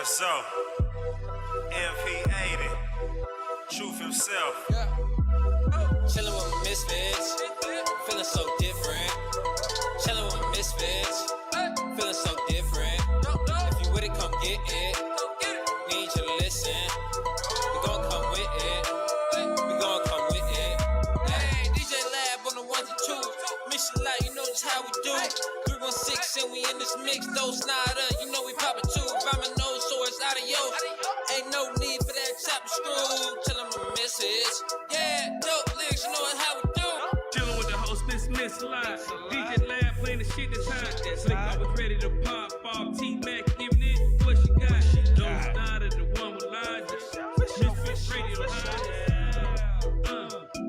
If so, MP80, Truth himself. Chillin' with my misfits, feeling so different. Chillin' with my misfits, feeling so different. If you with it, come get it. Need you to listen. We gon' come with it. We gon' come with it. Hey, DJ Lab on the ones and twos. Mission light, you know just how we do. 316 and we in this mix. Don't snide up, you know we poppin' too. By my nose, so it's adios. Ain't no need for that chop and screw. Chillin' with my misfits. Yeah, dope lyrics, you know how we do. Chillin' with the host, Miss Lot. DJ Lab playing the shit that's hot. Slick, I was ready to pop off. T-Mac giving it what she got. Don't start at the one with Logic. Misfit Radio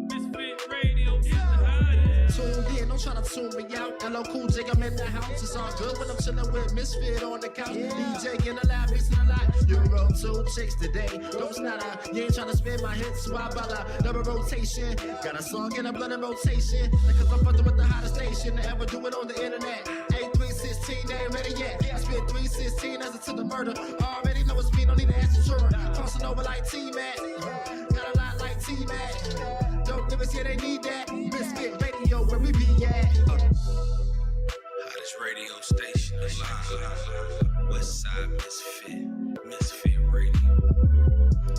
Misfit Radio is the hottest. Tuned in, don't try to tune me out. Hello, Cool J, I'm in the house. It's all good when I'm chillin' with Misfit on the couch. DJ in the lab, mixing a lot. You wrote 2 chicks today. Don't snap out. You ain't tryna spin my hits. Swap out a double rotation. Got a song in a blood and rotation. Because I'm fucking with the hottest station to ever do it on the internet. 8316, they ain't ready yet. I spit 316 as it to the murder. Already know it's me, don't need to ask the juror. Crossing over like T-Mac. Got a lot like T-Mac. Don't lyrics, yeah, they need that. Misfit Radio, where we be at. Hottest radio station alive. Westside Misfit Radio.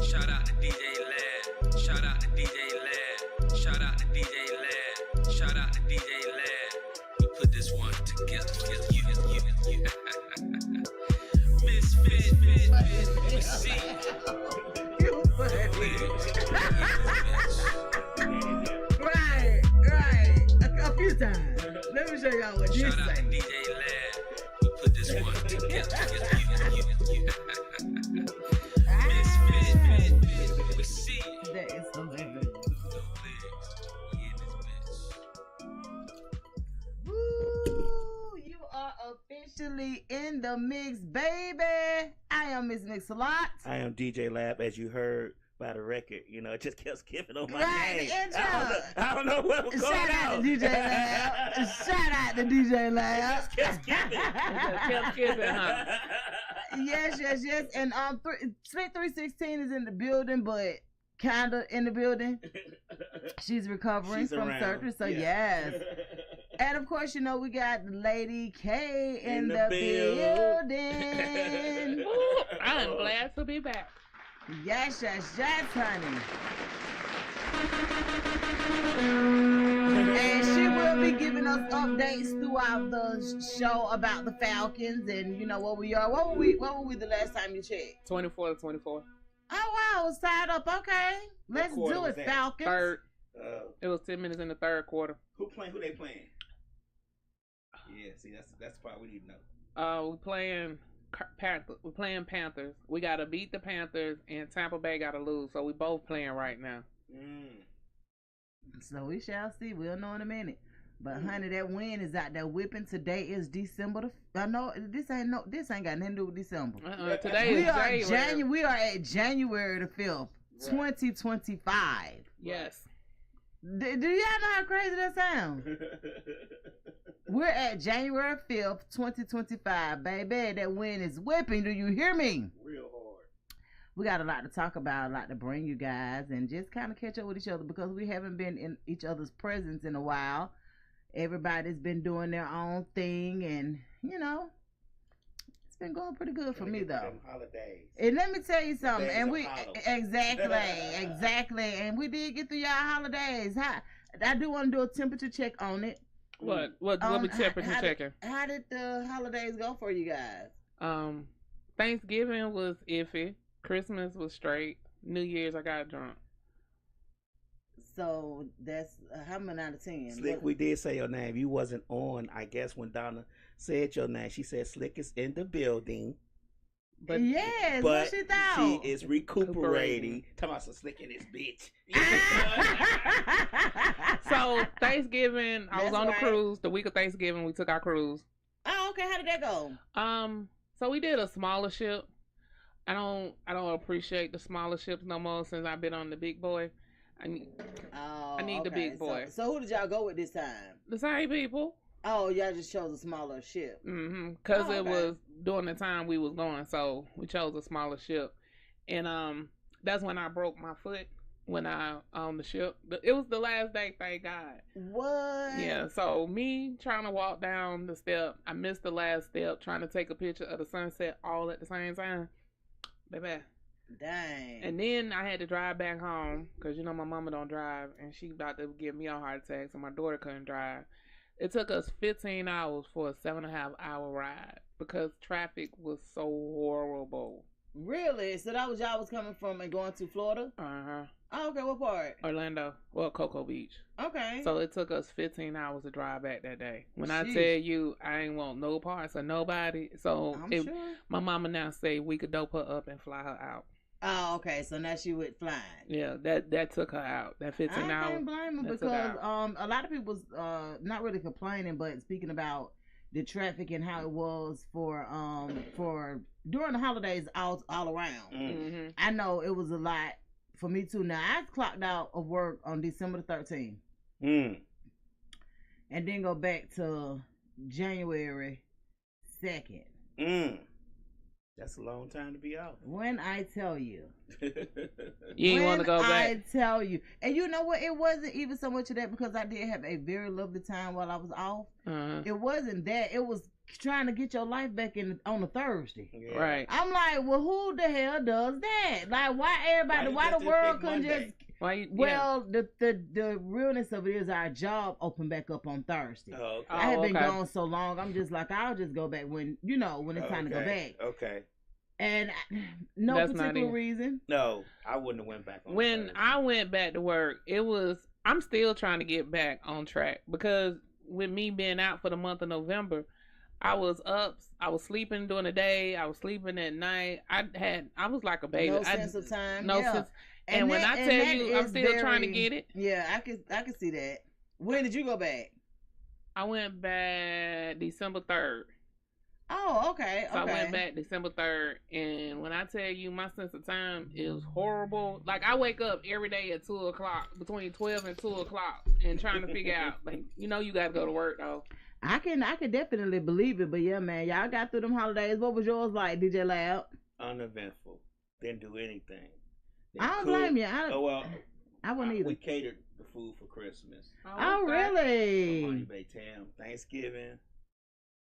Shout out to DJ Lad. Shout out to DJ Lad. Shout out to DJ Lad. Shout out to DJ Lad. We put this one together. You. Misfit. We see. Right. A few times. Let me show y'all what this Shout out to say. DJ Lad. We put this one together. Misfit. We see. That is hilarious. Woo! You are officially in the mix, baby. I am Miss Mix-a-Lot. I am DJ Lab, as you heard by the record. You know, it just kept skipping on my Right, name. the intro. I don't know what was going Shout out on. to DJ Lab. Shout out to DJ Lab. Kept skipping. Kept skipping, huh? Yes. And Split 316 is in the building, but kinda in the building. She's recovering She's from around. surgery, so Yeah. yes. And of course, you know, we got Lady K in the build. building. Ooh, I'm glad to be back. Yes, honey. And she will be giving us updates throughout the show about the Falcons and you know what we are. What were we the last time you checked? 24 to 24. Oh wow, it's tied up. Okay, let's quarter do was it, that? Falcons. Third. It was 10 minutes in the third quarter. Who they playing? Yeah, see, that's the part we need to know. We're playing Panthers. We're playing Panthers. We gotta beat the Panthers, and Tampa Bay gotta lose. So we both playing right now. So we shall see. We'll know in a minute. But honey, that wind is out there whipping. Today is December. I know this ain't got nothing to do with December. Today is January. We are at January the 5th, 2025. Yes. Do y'all know how crazy that sounds? We're at January 5th, 2025, baby. That wind is whipping. Do you hear me? Real hard. We got a lot to talk about, a lot to bring you guys, and just kind of catch up with each other because we haven't been in each other's presence in a while. Everybody's been doing their own thing, and, you know, it's been going pretty good for me, though. Holidays. And let me tell you something, Days and of we Apollo. exactly, and we did get through y'all holidays. I do want to do a temperature check on it. What we temperature checking? How did the holidays go for you guys? Thanksgiving was iffy. Christmas was straight. New Year's I got drunk. So that's how many out of 10? Slick, we did say your name. You wasn't on, I guess, when Donna said your name. She said Slick is in the building. But yes, But what she thought? she is recuperating. Talking about some Slick in this bitch. So Thanksgiving, I was That's on right. a cruise. The week of Thanksgiving, we took our cruise. Oh, okay. How did that go? So we did a smaller ship. I don't appreciate the smaller ships no more since I've been on the big boy. I need the big boy. So who did y'all go with this time? The same people. Oh, y'all just chose a smaller ship. Because it was during the time we was going, so we chose a smaller ship. And that's when I broke my foot when I on the ship. It was the last day, thank God. What? Yeah, so me trying to walk down the step, I missed the last step, trying to take a picture of the sunset all at the same time. Baby. Dang. And then I had to drive back home because, you know, my mama don't drive and she about to give me a heart attack, so my daughter couldn't drive. It took us 15 hours for a 7.5 hour ride because traffic was so horrible. Really? So that was y'all was coming from and going to Florida? Uh-huh. Oh, okay. What part? Orlando. Well, Cocoa Beach. Okay. So it took us 15 hours to drive back that day. When I Jeez. tell you I ain't want no parts of nobody, so I'm sure. my mama now say we could dope her up and fly her out. Oh, okay. So now she went flying. Yeah, that took her out. That 15 hours. I can't blame her because a lot of people's not really complaining, but speaking about the traffic and how it was for during the holidays all around. Mm-hmm. I know it was a lot for me too. Now I clocked out of work on December the 13th, and then go back to January 2nd. That's a long time to be out. When I tell you, you ain't want to go back. I tell you, and you know what? It wasn't even so much of that because I did have a very lovely time while I was off. It wasn't that. It was trying to get your life back on a Thursday. Yeah. Right. I'm like, well, who the hell does that? Like, why everybody? Why the world couldn't just? The realness of it is our job opened back up on Thursday. Oh, okay. I had been gone so long. I'm just like, I'll just go back when when it's time to go back. Okay. And no That's particular reason. No, I wouldn't have went back on When Thursday. I went back to work, I'm still trying to get back on track because with me being out for the month of November, I was up, I was sleeping during the day, I was sleeping at night. I was like a baby. No sense of time. No sense. And when I tell you, I'm still trying to get it. Yeah, I could see that. When did you go back? I went back December 3rd. Oh, okay. So I went back December 3rd, and when I tell you my sense of time is horrible, like I wake up every day at 2 o'clock, between 12 and 2 o'clock, and trying to figure out, like, you know, you got to go to work though. I can definitely believe it, but yeah, man, y'all got through them holidays. What was yours like, DJ Lab? Uneventful. Didn't do anything. I don't blame you. I wouldn't either. We catered the food for Christmas. Oh, really? Money Bay Tam. Thanksgiving.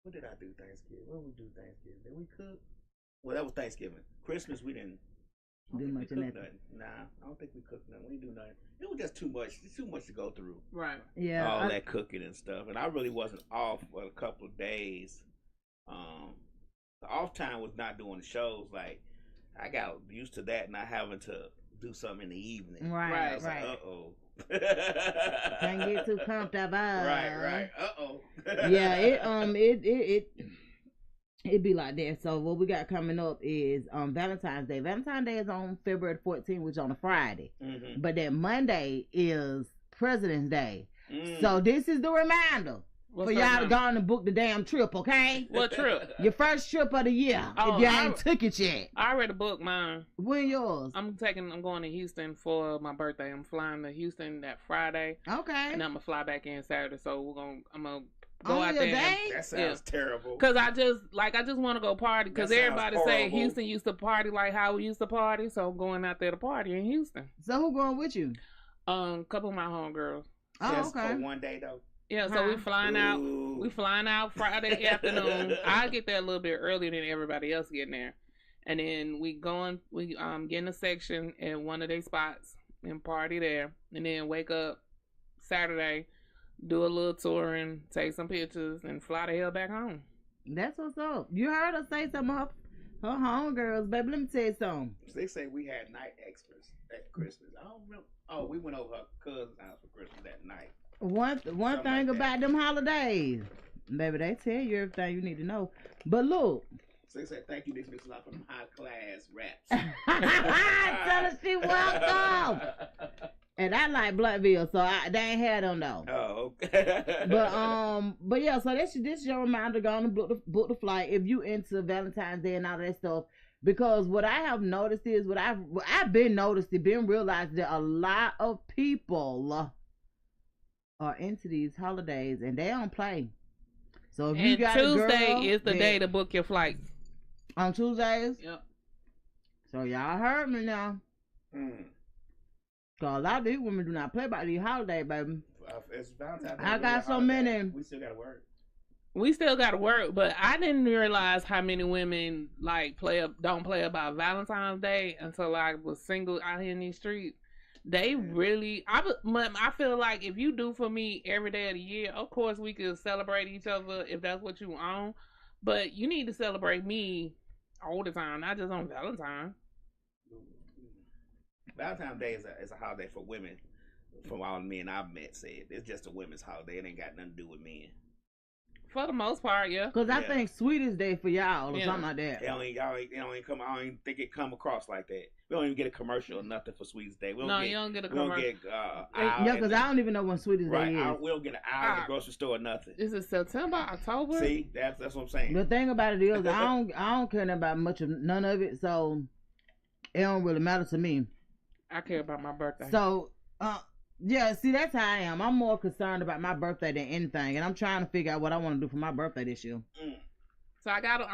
What did I do Thanksgiving? What did we do Thanksgiving? Did we cook? Well, that was Thanksgiving. Christmas, we didn't do much of nothing. Nah, I don't think we cooked nothing. We didn't do nothing. It was just too much. It's too much to go through. Right. Yeah. All that cooking and stuff. And I really wasn't off for a couple of days. The off time was not doing the shows. Like, I got used to that, not having to do something in the evening. Right. Like, uh-oh. Can't get too comfortable. Right. Uh-oh. Yeah, it be like that. So what we got coming up is Valentine's Day. Valentine's Day is on February 14th, which is on a Friday. Mm-hmm. But that Monday is President's Day. So this is the reminder for y'all to go on and book the damn trip, okay? What trip? Your first trip of the year. If you ain't took it yet. I already booked mine. When yours? I'm going to Houston for my birthday. I'm flying to Houston that Friday. Okay. And I'm gonna fly back in Saturday. So I'm gonna go on out your there. Day? That sounds terrible. Cause I just want to go party. Cause everybody say Houston used to party like how we used to party. So I'm going out there to party in Houston. So who going with you? Couple of my homegirls. Just for one day though. Yeah, so we flying out. We flying out Friday afternoon. I get there a little bit earlier than everybody else getting there, and then we get in a section at one of their spots and party there, and then wake up Saturday, do a little touring, take some pictures, and fly the hell back home. That's what's up. You heard her say some of her homegirls, baby. Let me tell you something. They say we had night extras at Christmas. I don't remember. Oh, we went over her cousin's house for Christmas that night. One thing like about them holidays, baby, they tell you everything you need to know. But look. So they said, thank you, Nick Mix a lot for them high class raps. Tell her she welcome. And I like Blackville, so they ain't had them though. Oh, okay. But yeah, so this is your reminder. Go on and book the flight if you into Valentine's Day and all that stuff. Because what I have noticed is I've been realized that a lot of people are into these holidays and they don't play. So if you And got a Tuesday girl is the that- day to book your flight. on Tuesdays. Yep. So y'all heard me now. Cause a lot of these women do not play by these holidays, baby. It's Valentine's Day. I got so many. We still gotta work. We still got to work, but I didn't realize how many women like don't play about Valentine's Day until I was single out here in these streets. They really, I feel like if you do for me every day of the year, of course we could celebrate each other if that's what you own, but you need to celebrate me all the time, not just on Valentine's. Valentine's Day is a holiday for women. From all the men I've met, said it's just a women's holiday. It ain't got nothing to do with men. For the most part, yeah. Cause I think Sweetest Day for y'all or something like that. It don't even come. I don't even think it come across like that. We don't even get a commercial or nothing for Sweetest Day. You don't get a commercial. We don't get Yeah, cause I don't even know when Sweetest Day is. We don't get an aisle in the grocery store or nothing. Is it September, October? See, that's what I'm saying. The thing about it is, I don't care about much of none of it, so it don't really matter to me. I care about my birthday. So, yeah, see, that's how I am. I'm more concerned about my birthday than anything, and I'm trying to figure out what I want to do for my birthday this year. So I don't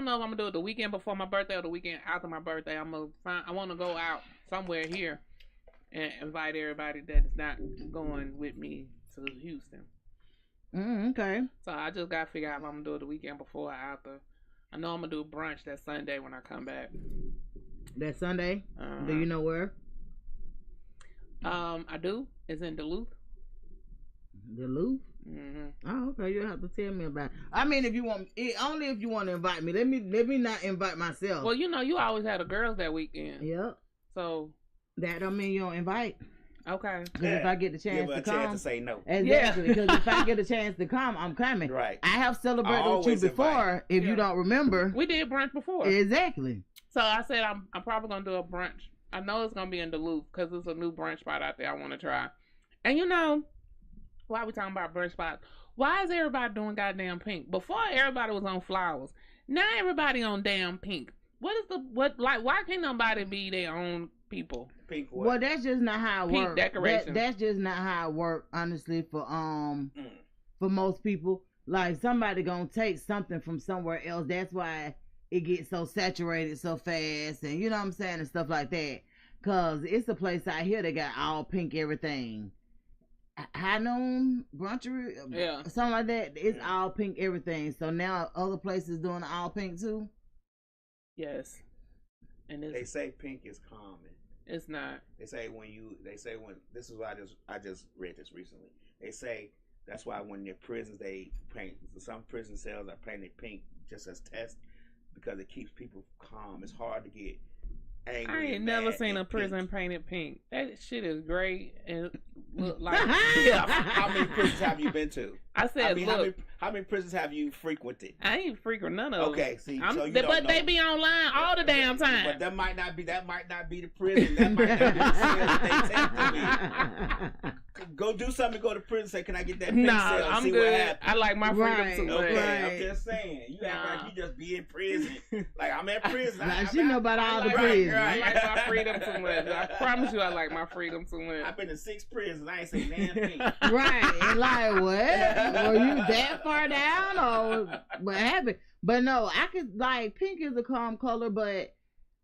know if I'm gonna do it the weekend before my birthday or the weekend after my birthday. I want to go out somewhere here and invite everybody that's not going with me to Houston. Okay. So I just gotta figure out if I'm gonna do it the weekend before or after. I know I'm gonna do brunch that Sunday when I come back. That Sunday? Do you know where? I do. It's in Duluth. Duluth? Mm-hmm. Oh, okay. You'll have to tell me about it. I mean, only if you want to invite me. Let me not invite myself. Well, you always had the girls that weekend. Yep. So that don't mean you don't invite. Okay. Because if I get the chance to come, to say no. Exactly. Because if I get a chance to come, I'm coming. Right. I have celebrated with you before. If you don't remember, we did brunch before. Exactly. So I said I'm probably gonna do a brunch. I know it's gonna be in Duluth because there's a new brunch spot out there I want to try. And why we talking about brunch spots? Why is everybody doing goddamn pink? Before everybody was on flowers. Now everybody on damn pink. Why can't nobody be their own people? Pink what? Well, that's just not how it works. Pink decoration. That's just not how it works, honestly, for most people. Like somebody gonna take something from somewhere else. That's why it gets so saturated so fast, and you know what I'm saying, and stuff like that. Cause it's a place out here that got all pink everything. High Noon Brunchery, something like that. It's all pink everything. So now other places doing all pink too. Yes, and they say pink is common. It's not. They say when this is why I just read this recently. They say that's why when they're prisons they paint, some prison cells are painted pink just as test because it keeps people calm. It's hard to get angry. I ain't never seen a prison painted pink. That shit is great and look like. How many prisons have you been to? I said, how many prisons have you frequented? I ain't frequent none of them. Okay, see, so you but they be online all the damn time. But that might not be the prison. That might not be the cell that they take to me. Go do something. Go to prison. Say, can I get that pink cell? I'm see good. What happens. I like my freedom too much. Okay, I'm just saying. You act like you just be in prison. Like I'm in prison. She know about all the prisons. I like my freedom too much. I promise you, I like my freedom too much. I've been to 6 prisons. I ain't say damn pink. Right, and like what? Were you that far down or what happened? But no, I could like pink is a calm color, but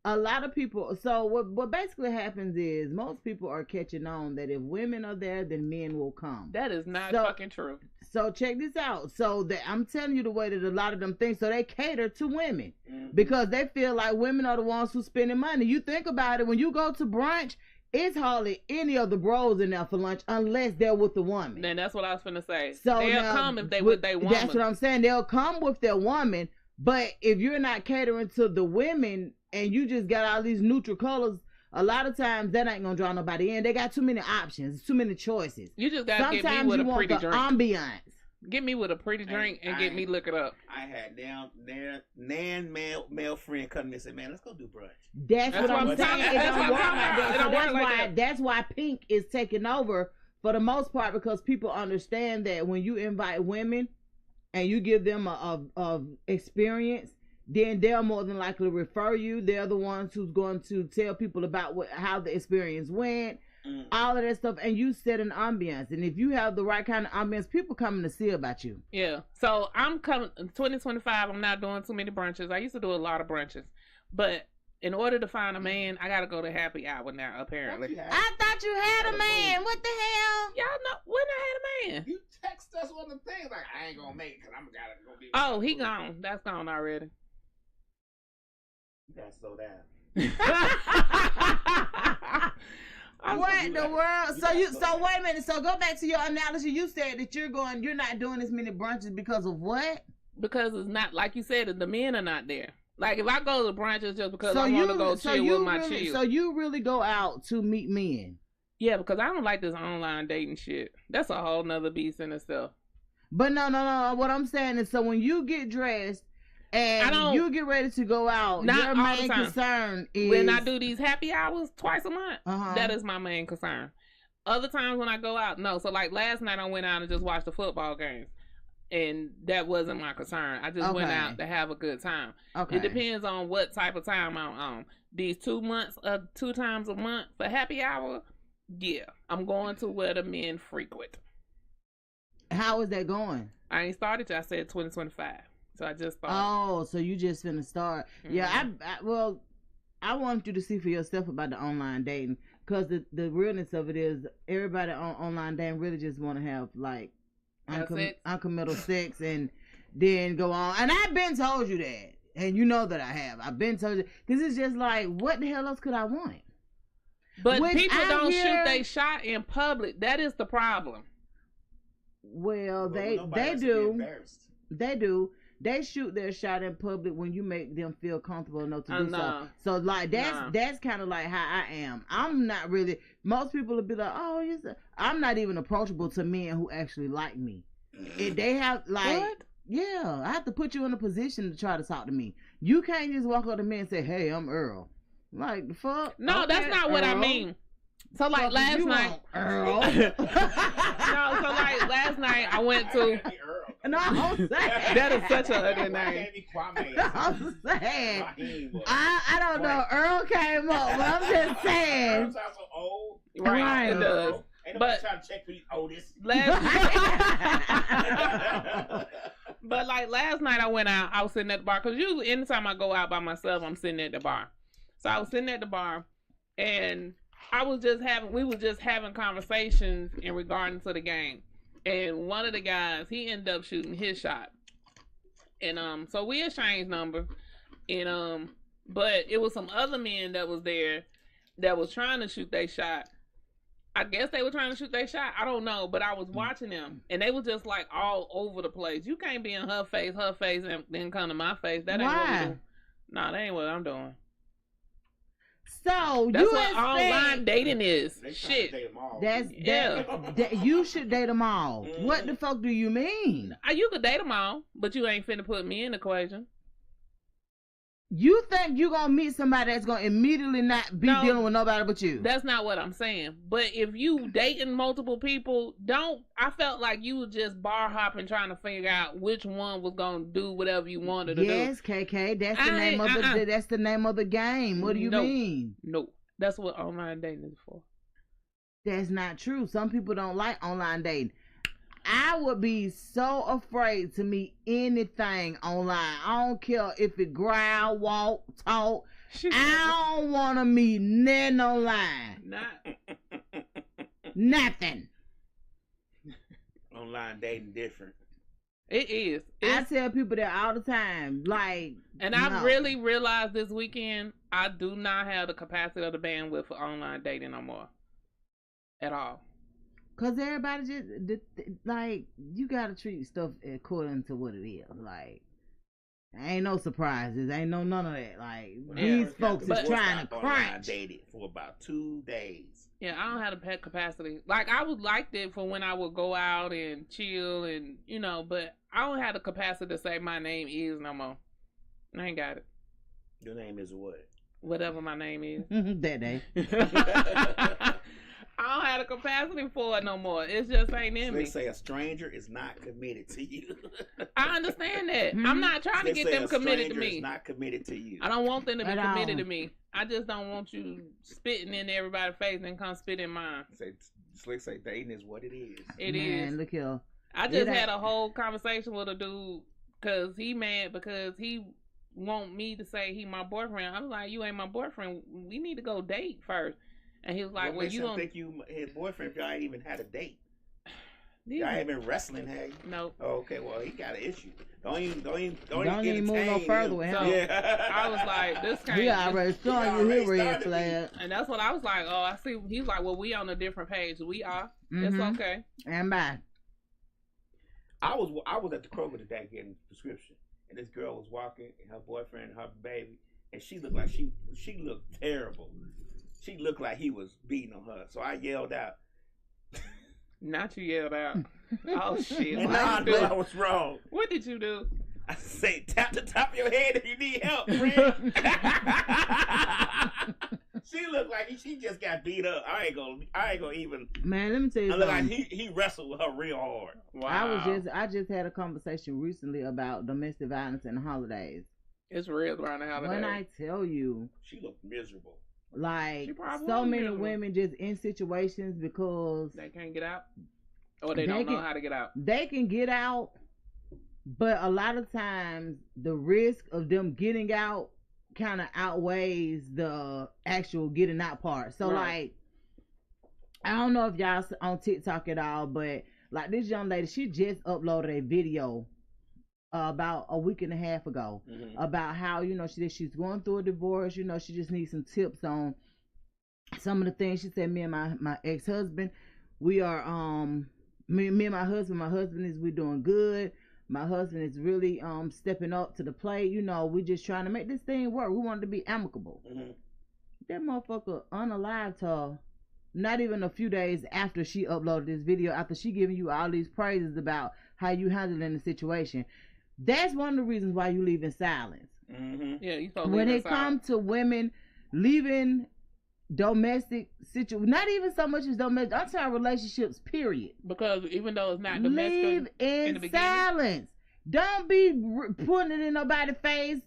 a lot of people. So what basically happens is most people are catching on that if women are there, then men will come. That is not fucking true. So check this out. So that I'm telling you the way that a lot of them think. So they cater to women because they feel like women are the ones who spending money. You think about it when you go to brunch. It's hardly any of the bros in there for lunch unless they're with the woman. Then that's what I was finna say. So they'll come if they with their woman. That's what I'm saying. They'll come with their woman, but if you're not catering to the women and you just got all these neutral colors, a lot of times that ain't gonna draw nobody in. They got too many options, too many choices. You just gotta get me with a pretty drink. Ambiance. Get me with a pretty drink and get me look it up. I had male friend come and said, "Man, let's go do brunch." That's what I'm saying. It don't work like that. That's why pink is taking over for the most part because people understand that when you invite women and you give them a experience, then they're more than likely to refer you. They're the ones who's going to tell people about how the experience went, all of that stuff, and you set an ambiance. And if you have the right kind of ambiance, people coming to see about you. Yeah. So I'm coming 2025. I'm not doing too many brunches. I used to do a lot of brunches, but in order to find a man, I gotta go to happy hour now. Apparently, I thought you had a man. What the hell? y'all know when I had a man. You text us one of the things like, I ain't gonna make it because I'm gotta go get. Oh, he gone. That's gone already. You gotta slow down. What in the world? So wait a minute. So go back to your analogy. You said that you're not doing as many brunches because of what? Because it's not like you said. The men are not there. Like if I go to brunches just because I want to go chill with my chill. So you really go out to meet men? Yeah, because I don't like this online dating shit. That's a whole nother beast in itself. But no. What I'm saying is, so when you get dressed and you get ready to go out, your main concern is when I do these happy hours twice a month. That is my main concern. Other times when I go out, no. So like last night I went out and just watched the football games. And that wasn't my concern. I just went out to have a good time. Okay. It depends on what type of time I'm on. These 2 months, 2 times a month for happy hour, yeah, I'm going to where the men frequent. How is that going? I ain't started till I said 2025. So I just started. Oh, so you just finna start. Mm-hmm. Yeah, I want you to see for yourself about the online dating. Because the realness of it is everybody on online dating really just want to have like uncommittal sex and then go on. And I've been told you that. And you know that I have. I've been told you. Because it's just like, what the hell else could I want? But people don't shoot they shot in public. That is the problem. Well, they do. They do. They shoot their shot in public when you make them feel comfortable enough to do so. So like that's kind of like how I am. I'm not really. Most people will be like, "Oh, I'm not even approachable to men who actually like me." If they have like, what? Yeah, I have to put you in a position to try to talk to me. You can't just walk up to me and say, "Hey, I'm Earl." Like the fuck? No, that's not Earl. What I mean. So like last night, Earl. No, so like last night I went to. No, I'm saying that is such a ugly name. I'm saying I don't know. Earl came up, but I'm just saying. Earl's also old. Right, it does. Ain't nobody trying to check for the oldest. But like last night I went out. I was sitting at the bar because usually anytime I go out by myself, I'm sitting at the bar. So I was sitting at the bar, and we were just having conversations in regarding to the game. And one of the guys, he ended up shooting his shot. And so we exchanged numbers. And but it was some other men that was there that was trying to shoot their shot. I guess they were trying to shoot their shot. I don't know, but I was watching them, and they were just like all over the place. You can't be in her face, and then come to my face. That ain't what we do. Nah, that ain't what I'm doing. So that's what online dating is. Shit. You should date them all. What the fuck do you mean? You could date them all, but you ain't finna put me in the equation. You think you gonna meet somebody that's gonna immediately not be dealing with nobody but you? That's not what I'm saying. But if you dating multiple people, I felt like you were just bar hopping trying to figure out which one was gonna do whatever you wanted to do. Yes, KK, that's the name of the game. What do you mean? No, that's what online dating is for. That's not true. Some people don't like online dating. I would be so afraid to meet anything online. I don't care if it growl, walk, talk. I don't want to meet nothing online. Nothing. Online dating different. It is. I tell people that all the time. I really realized this weekend I do not have the capacity of the bandwidth for online dating no more. At all. Cause everybody just you gotta treat stuff according to what it is. Like, ain't no surprises, ain't none of that. Like these folks is trying to crunch. I dated for about 2 days. Yeah, I don't have the capacity. Like I would like it for when I would go out and chill and but I don't have the capacity to say my name is no more. I ain't got it. Your name is what? Whatever my name is. That day. I don't have the capacity for it no more. It just ain't in They me. say a stranger is not committed to you. I understand that. Mhm. I'm not trying to They get say them a committed to stranger is me. not committed to you. I don't want them to be At committed all. to me. I just don't want you spitting in everybody's face and come spit in mine. Slick say dating is what it is. It Man, is. look here. I It just ain't- had a whole conversation with a dude because he mad because he want me to say he my boyfriend. I was like, you ain't my boyfriend. We need to go date first. And he was like, what well, makes you him don't think you his boyfriend if y'all ain't even had a date? These- Y'all ain't been wrestling, have you? Nope. Oh, okay, well he got an issue. Don't even Don't even move no entertain further him. with So him. Yeah. I was like, this can't. He already showing you already his red started flag. And that's what I was like. Oh, I see. He's like, well, we on a different page. We are. It's Mhm. okay. And bye. I was at the Kroger today getting a prescription, and this girl was walking, and her boyfriend, and her baby, and she looked like she looked terrible. She looked like he was beating on her. So I yelled out, Not you yelled out. Oh shit. and What now I did you know I do? was wrong. What did you do? I say, tap the top of your head if you need help, friend. She looked like she just got beat up. I ain't gonna even. Man, let me tell you I look like something. he wrestled with her real hard. Wow. I just had a conversation recently about domestic violence and the holidays. It's real around the holidays. When I tell you, She looked miserable. like, She probably so was many miserable. women just in situations because They can't get out, or they They don't know can- how to get out. they can get out, but a lot of times the risk of them getting out kind of outweighs the actual getting out part. So Right. like, I don't know if y'all on TikTok at all, but like this young lady, she just uploaded a video about a week and a half ago about how, you know, she's going through a divorce. You know, she just needs some tips on some of the things. She said, me and my ex-husband, we are me and my husband is, we doing good. My husband is really stepping up to the plate. You know, we just trying to make this thing work. We want it to be amicable. That motherfucker unalived her not even a few days after she uploaded this video, after she giving you all these praises about how you handling the situation. That's one of the reasons why you leave in silence. Yeah, you supposed to When leave it us out. comes to women leaving domestic situation, not even so much as domestic, I'm talking relationships, period. Because even though it's not domestic, Leave in in the beginning. silence. Don't be putting it in nobody's face.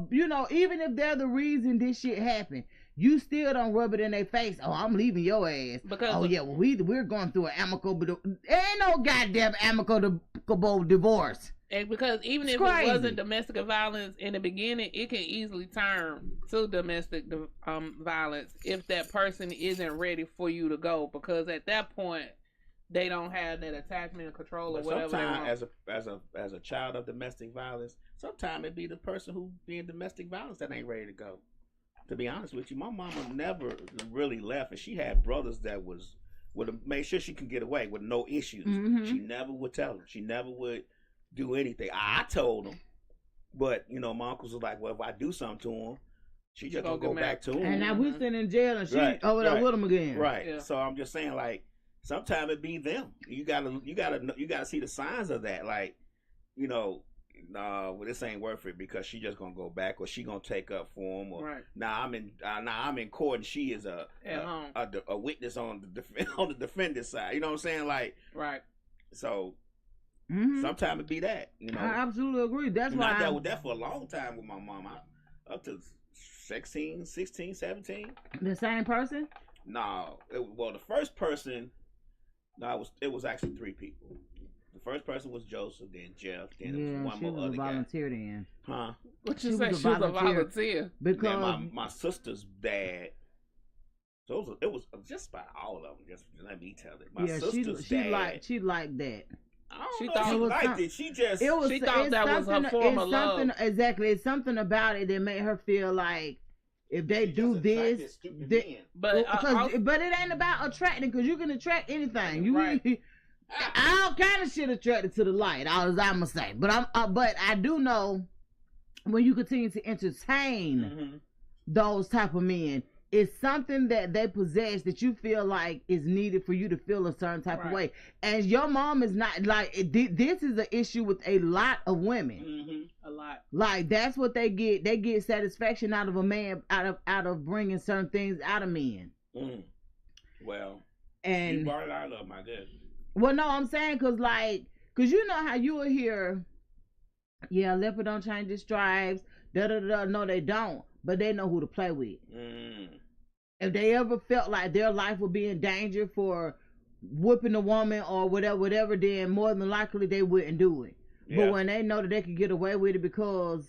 You know, even if they're the reason this shit happened, you still don't rub it in their face. Oh, I'm leaving your ass. Because Oh yeah, well we're going through an amicable. Ain't no goddamn amicable divorce. And because even It's if crazy. it wasn't domestic violence in the beginning, it can easily turn to domestic violence if that person isn't ready for you to go. Because at that point, they don't have that attachment and control or But whatever they want. sometimes, as a child of domestic violence, sometimes it be the person who being domestic violence that ain't ready to go. To be honest with you, my mama never really left, and she had brothers that would have made sure she can get away with no issues. Mhm. She never would tell them. She never would do anything. I told them, but you know, my uncles was like, "Well, if I do something to him, she just gonna go back to him." And now we sitting in jail and she Right, over there right, with him again. Right. Yeah. So I'm just saying, like, sometimes it be them. You gotta see the signs of that. Like, you know, well, this ain't worth it because she just gonna go back, or she gonna take up for him, or Right. now I'm in court and she is At home. a witness on the defendant's side. You know what I'm saying? Like, Right. so Mhm. sometimes it be that. You know, I absolutely agree. That's and why I dealt with that for a long time with my mom. Up to 16, 17. the same person. No, the first person. No, it was actually 3 people. The first person was Joseph, then Jeff, then there Yeah, was one she more was a other guy. volunteer then. Huh? What She you say? was a She was a volunteer. volunteer. Then Because my sister's dad. So it was just about all of them. Just let me tell it. My yeah, sister's she dad. liked that. I don't She know thought if it she was liked some- it. She just. It was. She thought it's that was her something- form it's of love. something, exactly. It's something about it that made her feel like if they she do just this, attracted stupid they- men. But but it ain't about attracting, because you can attract anything. You Right. all kind of shit attracted to the light. All as I'ma say, but but I do know when you continue to entertain Mhm. those type of men, it's something that they possess that you feel like is needed for you to feel a certain type of Right. way. And your mom is not like this is an issue with a lot of women. Mhm. a lot. Like that's what they get. They get satisfaction out of a man, out of bringing certain things out of men. Mm. Well, And you brought it out of my good. Well, no, I'm saying cause you know how you will hear, yeah, leopard don't change its stripes, da da da. No, they don't, but they know who to play with. If they ever felt like their life would be in danger for whooping a woman or whatever, then more than likely they wouldn't do it. Yeah. But when they know that they can get away with it because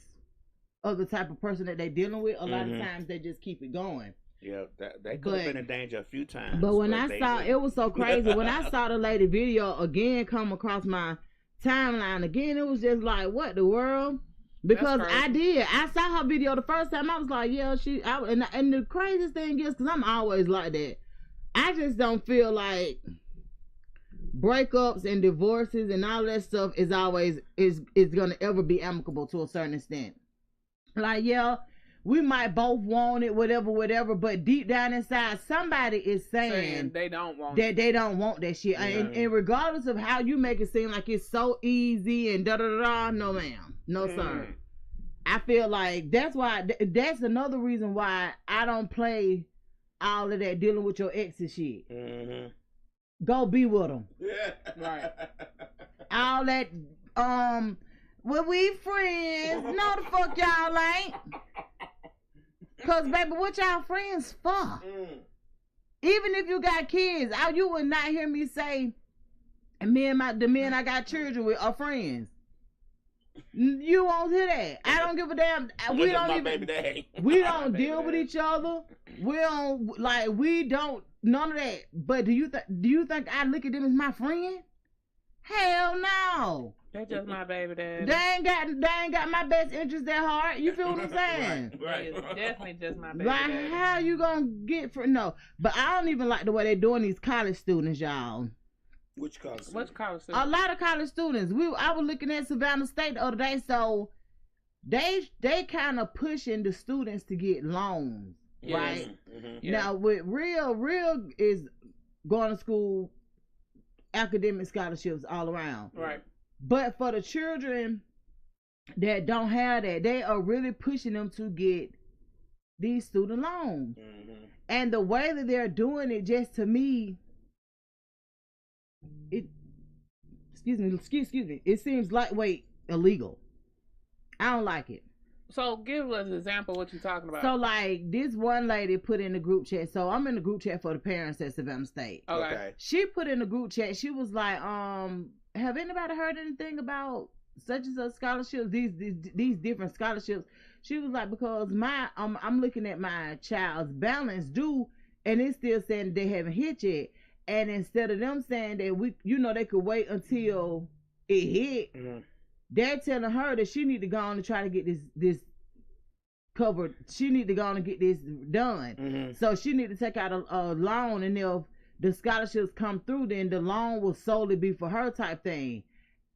of the type of person that they're dealing with, a lot of times they just keep it going. Yeah, they could have been in danger a few times. But when I saw, it was so crazy. When I saw the lady video again come across my timeline again, it was just like, what the world? Because I saw her video the first time. I was like, yeah, and the craziest thing is, because I'm always like that, I just don't feel like breakups and divorces and all that stuff is gonna ever be amicable to a certain extent. Like, yeah, we might both want it, whatever, but deep down inside, somebody is saying they don't want that. They don't want that shit. Yeah. And regardless of how you make it seem like it's so easy and da-da-da-da, no ma'am. No, sir. I feel like that's another reason why I don't play all of that dealing with your ex and shit. Go be with them. Yeah. Right. All that, well, we friends. No, the fuck y'all ain't. Cause baby, what y'all friends for? Even if you got kids, you would not hear me say, the men I got children with are friends. You won't hear that. I don't give a damn. We don't deal with each other. We don't none of that. But do you think I look at them as my friend? Hell no. They just my baby daddy. They ain't got my best interest at heart. You feel what I'm saying? Right. It's definitely just my baby like, daddy. how you gonna get for no? But I don't even like the way they doing these college students, y'all. Which college students? Which college students? A lot of college students. I was looking at Savannah State the other day, so they kind of pushing the students to get loans, right? Yeah. Now with real is going to school, academic scholarships all around, right? But for the children that don't have that, they are really pushing them to get these student loans. And the way that they're doing it, just to me, excuse me, it seems lightweight illegal. I don't like it. So give us an example of what you're talking about. So like this one lady put in the group chat. So I'm in the group chat for the parents at Savannah State. Okay. She put in the group chat. She was like, have anybody heard anything about such and such scholarships? These different scholarships. She was like, because I'm looking at my child's balance due, and it's still saying they haven't hit yet. And instead of them saying that they could wait until it hit, they're telling her that she need to go on and try to get this covered. She need to go on and get this done. So she need to take out a loan, and if the scholarships come through, then the loan will solely be for her type thing.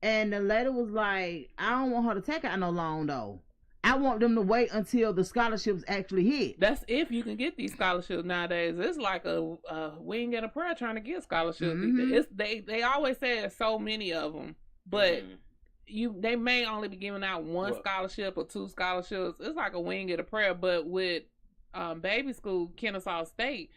And the lady was like, I don't want her to take out no loan though. I want them to wait until the scholarships actually hit. That's if you can get these scholarships nowadays. It's like a wing and a prayer trying to get scholarships. They always say there's so many of them, but they may only be giving out one scholarship or two scholarships. It's like a wing and a prayer. But with baby school, Kennesaw State,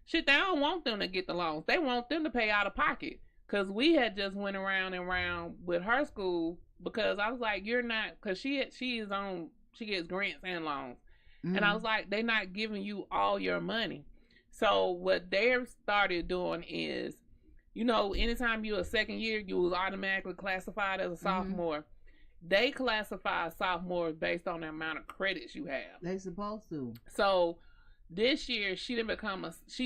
shit, they don't want them to get the loans. They want them to pay out of pocket. Because we had just went around and around with her school, because I was like, you're not, because she gets grants and loans. And I was like, they're not giving you all your money. So what they started doing is, anytime you're a second year, you was automatically classified as a sophomore. They classify sophomores based on the amount of credits you have. They supposed to. So this year, she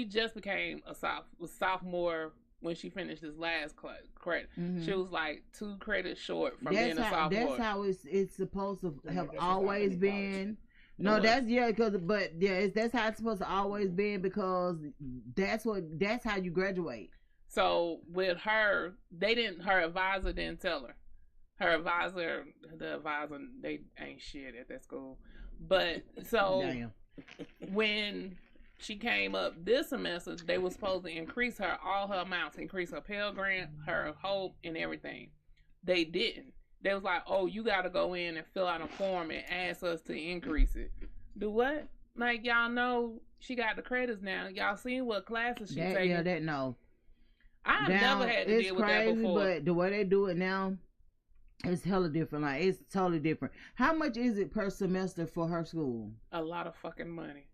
just became a sophomore when she finished this last credit. She was like 2 credits short from being a sophomore. That's how it's supposed to have always been. No, that's that's how it's supposed to always been, because that's how you graduate. So with her, her advisor didn't tell her. The advisor, they ain't shit at that school. But so Damn. When she came up this semester, they were supposed to increase all her amounts, increase her Pell Grant, her Hope, and everything. They didn't. They was like, oh, you got to go in and fill out a form and ask us to increase it. Do what? Like, y'all know she got the credits now. Y'all seen what classes she taking. Yeah, that no. I've never had to it's deal with crazy, that before. but the way they do it now, it's hella different. Like, it's totally different. How much is it per semester for her school? A lot of fucking money.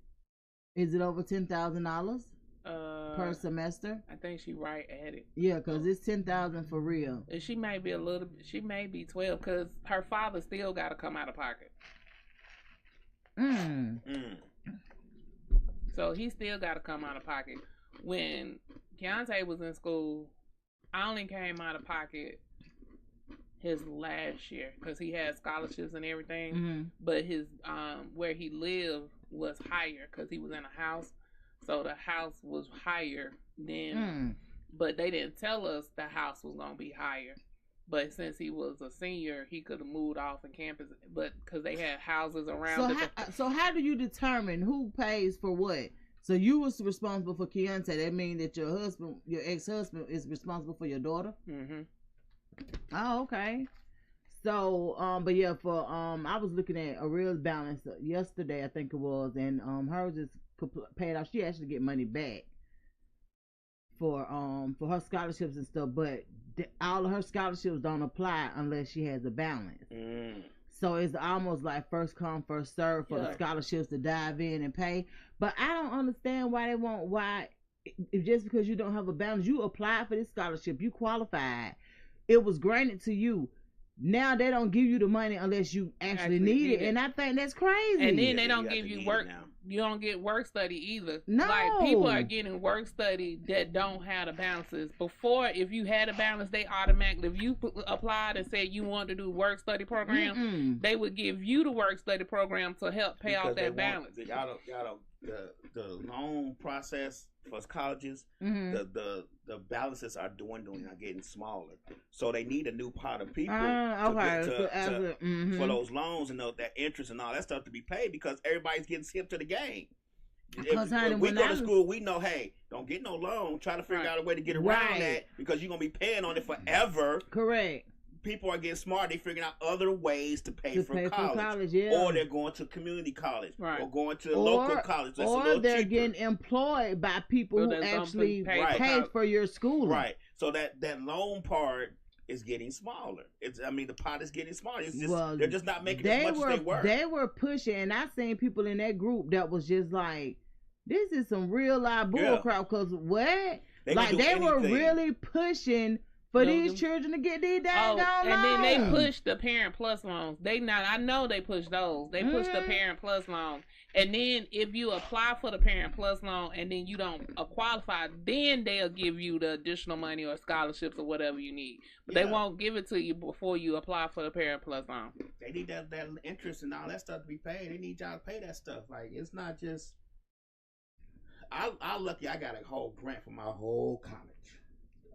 Is it over $10,000 per semester? I think she right at it. Yeah, because it's $10,000 for real. And she may be she may be 12 because her father still got to come out of pocket. So he still got to come out of pocket. When Keontae was in school, I only came out of pocket his last year because he had scholarships and everything. But his where he lived was higher because he was in a house. So the house was higher than, but they didn't tell us the house was going to be higher. But since he was a senior, he could have moved off in campus. But because they had houses around. So how do you determine who pays for what? So you was responsible for Keontae. That means that your ex-husband, is responsible for your daughter? Oh, okay. So, but yeah, for I was looking at a real balance yesterday, I think it was, and hers is paid off. She actually get money back for her scholarships and stuff, but all of her scholarships don't apply unless she has a balance. So it's almost like first come, first serve for the scholarships to dive in and pay. But I don't understand why they won't. Why, if just because you don't have a balance, you applied for this scholarship, you qualified, it was granted to you. Now they don't give you the money unless you actually need it, and I think that's crazy. And then they don't give you work. You don't get work study either. No, like people are getting work study that don't have the balances. Before, if you had a balance, they automatically, if you applied and said you wanted to do work study program, they would give you the work study program to help pay off that balance. The loan process for colleges, the balances are dwindling, are getting smaller. So they need a new pot of people for those loans and that interest and all that stuff to be paid because everybody's getting hip to the game. If we go to school, we know, hey, don't get no loan. Try to figure out a way to get around that because you're going to be paying on it forever. Correct. People are getting smart. They're figuring out other ways to pay for college. Or they're going to community college. Or going to local college. That's or they're getting employed by people who actually pay for your schooling. Right. So that loan part is getting smaller. The pot is getting smaller. It's just, they're just not making as much as they were. They were pushing, and I seen people in that group that was just like, this is some real live bull crap. Because they were really pushing for these children to get these daggone loans. And then they push the Parent Plus loans. I know they push those. They push the Parent Plus loans. And then if you apply for the Parent Plus loan and then you don't qualify, then they'll give you the additional money or scholarships or whatever you need. But they won't give it to you before you apply for the Parent Plus loan. They need that interest and all that stuff to be paid. They need y'all to pay that stuff. Like, it's not just... I'm lucky I got a whole grant for my whole college.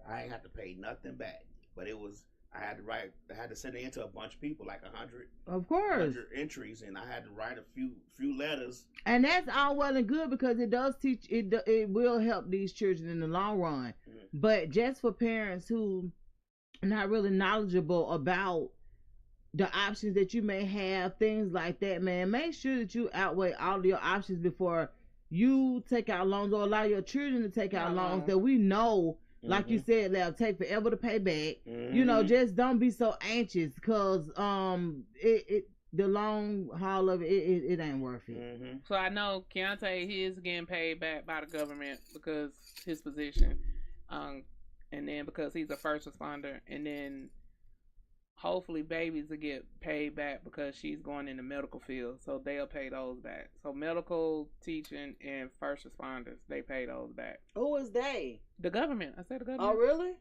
I ain't have to pay nothing back, but I had to send it into a bunch of people, like 100. Of course. 100 entries, and I had to write a few letters. And that's all well and good because it does teach, it will help these children in the long run. But just for parents who are not really knowledgeable about the options that you may have, things like that, man, make sure that you outweigh all of your options before you take out loans or allow your children to take out loans that we know, like you said, they'll take forever to pay back. Just don't be so anxious because the long haul of it ain't worth it. So I know Keontae, he is getting paid back by the government because his position, and then because he's a first responder, and then hopefully babies will get paid back because she's going in the medical field, so they'll pay those back. So medical, teaching, and first responders, they pay those back. Who is they? The government. I said the government. Oh, really?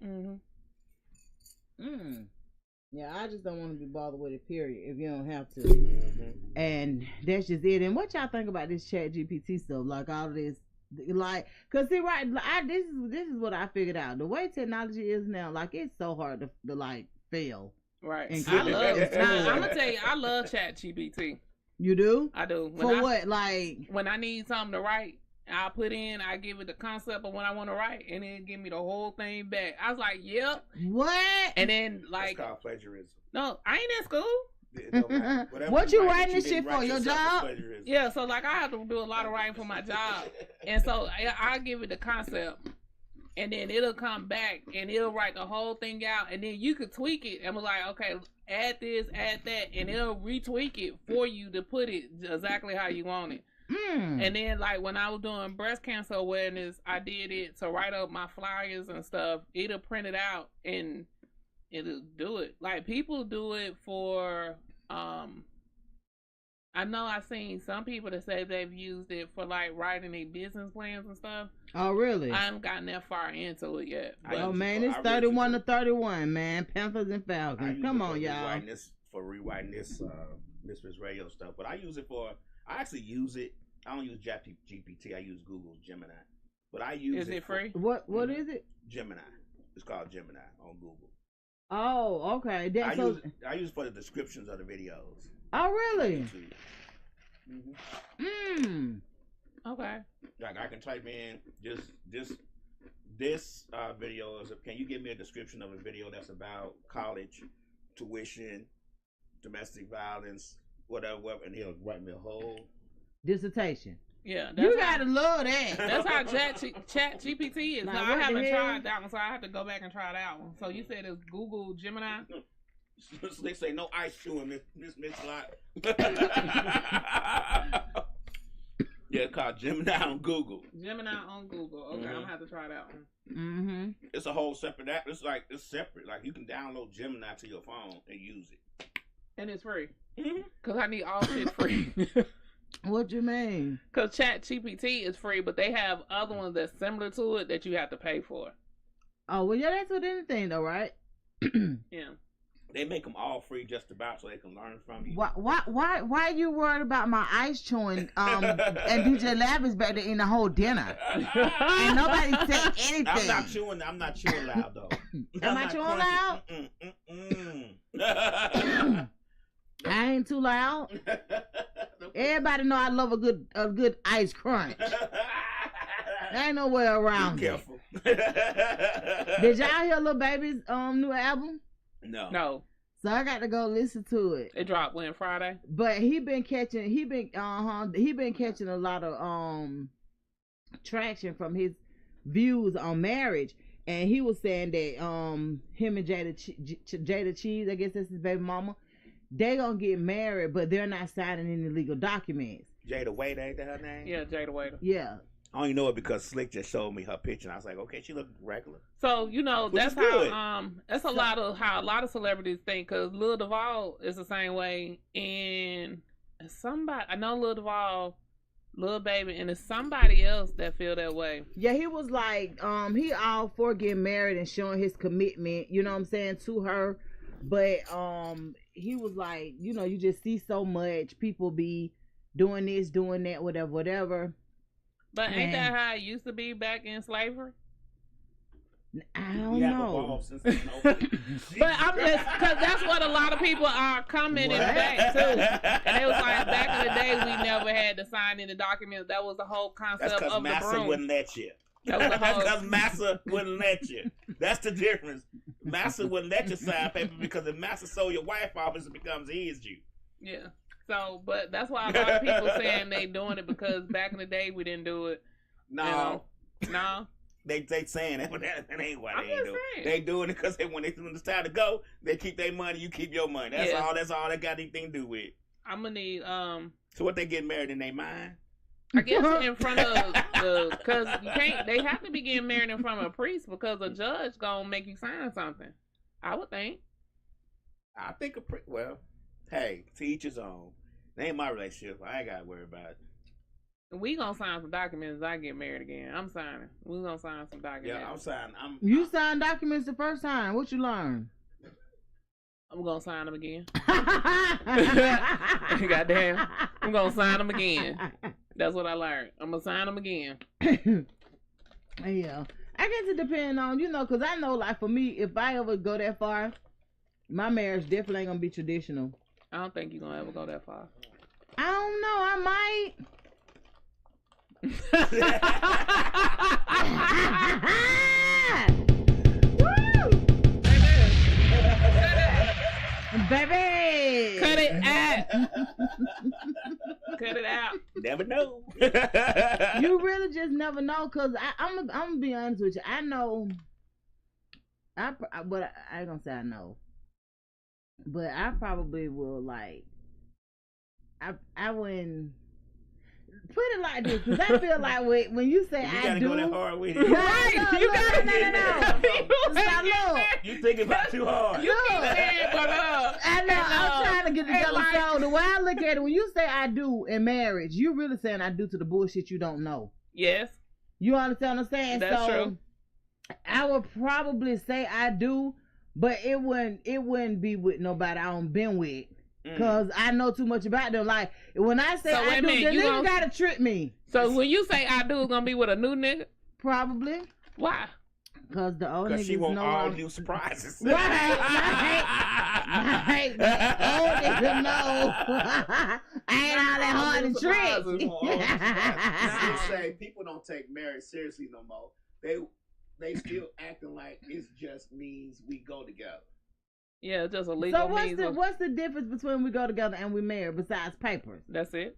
Yeah, I just don't want to be bothered with it, period, if you don't have to. And that's just it. And what y'all think about this Chat GPT stuff? Like all of this, like, cause see, this is what I figured out. The way technology is now, like, it's so hard to like fail. Right. I love it. I'm gonna tell you, I love Chat GPT. You do? I do. What? Like, when I need something to write, I give it the concept of what I want to write, and then give me the whole thing back. I was like, yep. What? And then, like, that's called plagiarism. No, I ain't in school. What you writing this shit for? Your job? Yeah, so like I have to do a lot of writing for my job. And so I give it the concept and then it'll come back and it'll write the whole thing out, and then you could tweak it and be like, okay, add this, add that, and it'll retweak it for you to put it exactly how you want it. And then, like, when I was doing breast cancer awareness, I did it to write up my flyers and stuff. It'll print it out and it'll do it. Like, people do it for, I know I've seen some people that say they've used it for, like, writing their business plans and stuff. Oh, really? I haven't gotten that far into it yet. Oh, man, it's 31 to 31, man. Panthers and Falcons. Come on, y'all. Rewriting this Misfits Radio stuff. But I use it for, I actually use it. I don't use GPT. I use Google's Gemini. But I use Is it free? What is it? Gemini. It's called Gemini on Google. Oh, okay. I use it for the descriptions of the videos. Oh, really? Okay. Like, I can type in this video is. Can you give me a description of a video that's about college, tuition, domestic violence, whatever, and he'll write me a whole dissertation. Yeah, you gotta love that. That's how Chat GPT is. Now, so I haven't tried that one, so I have to go back and try that one. So you said it's Google Gemini. They say no ice chewing, Miss Lot. Yeah, it's called Gemini on Google. Gemini on Google. Okay, I'm gonna have to try that one. Mm-hmm. It's a whole separate app. It's separate. Like, you can download Gemini to your phone and use it. And it's free. Cause I need all shit free. What you mean? Cause Chat GPT is free, but they have other ones that's similar to it that you have to pay for. Oh, well, yeah, that's with anything though, right? Yeah. They make them all free just about so they can learn from you. Why you worried about my ice chewing? And DJ Lab is back there eating the whole dinner. And nobody said anything. I'm not chewing loud though. Am I chewing loud? I ain't too loud. Everybody know I love a good ice crunch. Ain't no way around it. Careful. Did y'all hear Lil Baby's new album? No. So I got to go listen to it. It dropped when, Friday? But he been catching a lot of traction from his views on marriage, and he was saying that him and Jada Cheese, I guess that's his baby mama, they gonna get married, but they're not signing any legal documents. Jada Waiter, ain't that her name? Yeah, Jada Waiter. Yeah. I only know it because Slick just showed me her picture, and I was like, okay, she look regular. So, you know, Which that's is good. how that's a lot of how a lot of celebrities think, because Lil Duval is the same way, and I know Lil Duval, Lil Baby, and it's somebody else that feel that way. Yeah, he was like, he all for getting married and showing his commitment, you know what I'm saying, to her. But he was like, you know, you just see so much people be doing this, doing that, whatever. But ain't that how it used to be back in slavery? I don't know. But I'm just, because that's what a lot of people are commenting back too. And it was like, back in the day, we never had to sign any documents. That was the whole concept of the broom. That's because Massa wouldn't let you. That's because Massa wouldn't let you. That's the difference. Massa wouldn't let you sign paper because if Massa sold your wife off, it becomes his you. Yeah. So, but that's why a lot of people saying they doing it because back in the day we didn't do it. No. You know? No. They saying that, but that ain't why they I'm ain't doing saying. it. They doing it because when it's time to go, they keep their money, you keep your money. That's all. That's all they got anything to do with. I'm gonna need So what, they getting married in their mind? I guess in front of because you can't. They have to be getting married in front of a priest because a judge gonna make you sign something. I would think. I think well, hey, to each his own. It ain't my relationship. I ain't gotta worry about it. We gonna sign some documents. I get married again. I'm signing. We gonna sign some documents. Yeah, I'm signing. You signed documents the first time. What you learn? I'm gonna sign them again. Goddamn, I'm gonna sign them again. That's what I learned. I'm gonna sign them again. Yeah, I guess it depends on, you know, because I know, like, for me, if I ever go that far, my marriage definitely ain't gonna be traditional. I don't think you're gonna ever go that far. I don't know. I might. Woo! Baby! Cut it out. Cut it out. never know. You really just never know, cause I'm gonna be honest with you. I know. But I ain't gonna say I know. But I probably will like. I wouldn't put it like this, because I feel like when you say you I gotta do, go that hard with it. right? You gotta No. You think about too hard. You keep saying, but I know. I'm trying to get together. like- So the way I look at it, when you say I do in marriage, you really saying I do to the bullshit you don't know. yes, You understand what I'm saying? That's so true. I would probably say I do, but it wouldn't be with nobody I don't been with. Cause I know too much about them. Like when I say So I wait a do, minute, the you nigga gonna- gotta trick me. So when you say I do, it's gonna be with a new nigga. Probably. Why? Cause the old niggas Because she want know all I'm- new surprises. Right. The old niggas know. I ain't all that hard to I would trick. say people don't take marriage seriously no more. They still acting like it's just means we go together. Yeah, it's just a legal So means. what's the difference between we go together and we marry besides papers? That's it.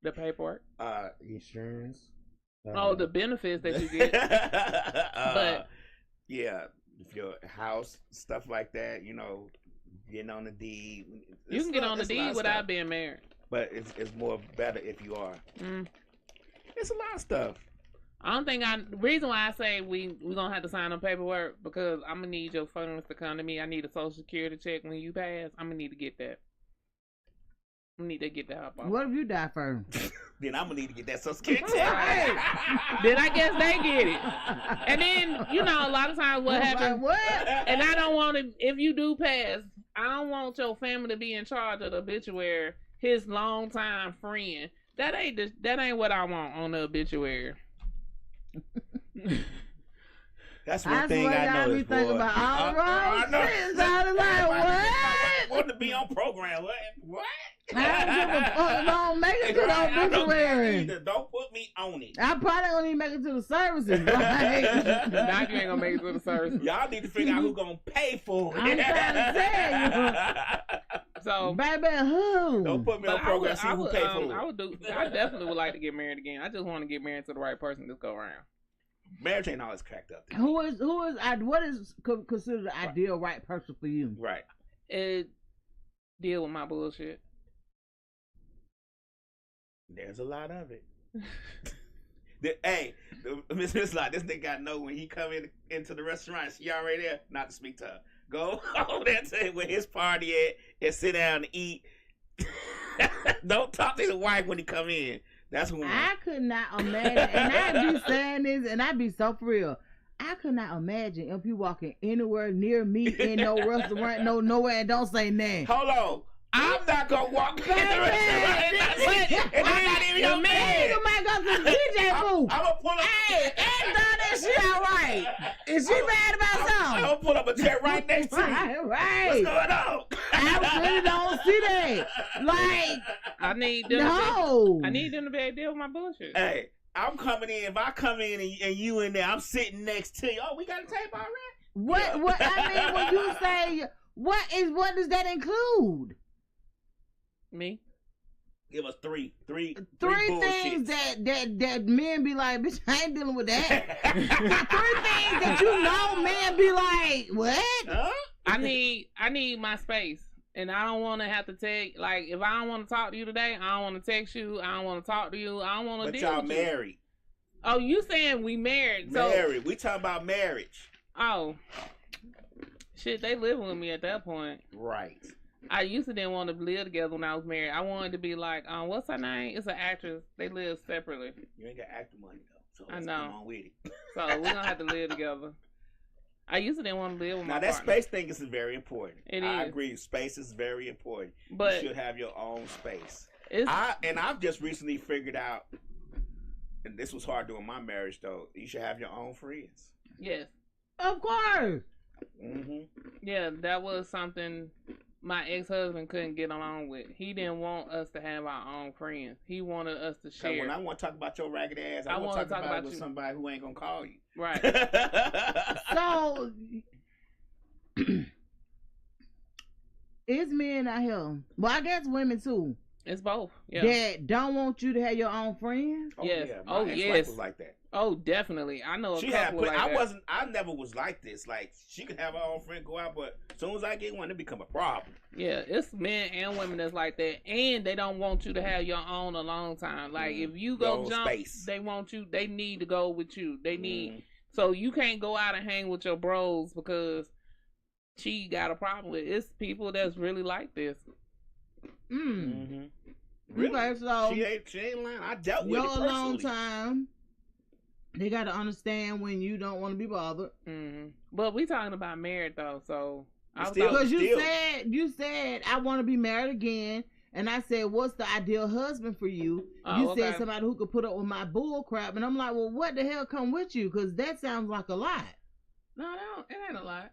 The paperwork. Insurance. Oh, the benefits that you get. But yeah, if your house, stuff like that, you know, getting on the deed. you can get on the It's a lot deed of without stuff. being married. But it's more better if you are. Mm. It's a lot of stuff. I don't think the reason why I say we gonna have to sign on paperwork, because I'm gonna need your funds to come to me. I need a social security check when you pass. I'm gonna need to get that. I need to get that up on. What if you die first? Then I'm gonna need to get that social security. Right. Then I guess they get it. And then, you know, a lot of times what happens, Like, what? and I don't want to, if you do pass, I don't want your family to be in charge of the obituary, his longtime friend. That ain't what I want on the obituary. That's one thing swear I y'all know be is, thinking boy. about all the wrong I know. shit. I was like, what? Want to be on program? What? I don't give a fuck. Don't make it to Right, I the don't care obituary. either. Don't put me on it. I probably don't even make it to the services. Like, Now you ain't gonna make it to the service. Y'all need to figure out who's gonna pay for it. I'm trying to tell So, baby, who? Don't put me on but program. See who pay for it. I definitely would like to get married again. I just want to get married to the right person this go around. Marriage ain't always cracked up. What is considered the ideal right person for you? Right. It deal with my bullshit. There's a lot of it. Miss Lot, this nigga gotta know when he come into the restaurant, she already there, not to speak to her. Go over there to where his party at and sit down and eat. Don't talk to his wife when he come in. That's when I could not imagine, and I be saying this, and I be so for real. I could not imagine if you walking anywhere near me in no restaurant, nowhere, and don't say nothing. Hold on. I'm not gonna walk in the restaurant and not even your man. You might go to the DJ booth. I'm gonna pull up. Hey, and done that shit all right. Is she mad about I'm something? gonna pull up a chair right next to you. Right, What's right. going on? I really don't see that. Like, I need them. no. I need them to be able to deal with my bullshit. Hey, I'm coming in. If I come in and you in there, I'm sitting next to you. Oh, we got a table already? What I mean when you say what does that include? Me? Give us three Three bullshits. things that men be like, bitch, I ain't dealing with that. Three things that you know men be like, what? Huh? I need my space. And I don't want to have to take, like, if I don't want to talk to you today, I don't want to text you, I don't want to talk to you, I don't want to But deal y'all with married. you. Oh, you saying we married. So, Married. We talking about marriage. oh, shit, they living with me at that point. Right. I used to didn't want to live together when I was married. I wanted to be like, what's her name? It's an actress. They live separately. You ain't got acting money, though. So I let's know. come on with it. So we're going to have to live together. I used to didn't want to live with my Now, that partner. space thing is very important. It I is. agree. Space is very important. But you should have your own space. it's, I've just recently figured out, and this was hard doing my marriage, though, you should have your own friends. yes. Of course. Mm-hmm. Yeah, that was something my ex-husband couldn't get along with. He didn't want us to have our own friends. He wanted us to share. When I want to talk about your ragged ass, I want to talk about it with somebody who ain't going to call you. Right. So is men out here. Well, I guess women too. It's both. Yeah. that don't want you to have your own friends? Oh, Yes. yeah. Oh, My ex-wife yes. was like that. Oh, definitely. I know a She had, couple but like that. I never was like this. Like, she could have her own friend go out, but as soon as I get one, it become a problem. Yeah, it's men and women that's like that, and they don't want you to have your own a long time. Like if you Your go own jump, space. they want you. They need to go with you. They need Mm. so you can't go out and hang with your bros because she got a problem with it. It's people that's really like this. Mm-hmm. Really? Okay, so She ain't lying. I dealt with you're it a personally. long time. They got to understand when you don't want to be bothered. But we talking about married though, so I was Still- Because Still. you said I want to be married again, and I said, what's the ideal husband for you? Oh, You okay. said somebody who could put up with my bull crap, and I'm like, well, what the hell come with you? Because that sounds like a lot. no, it ain't a lot.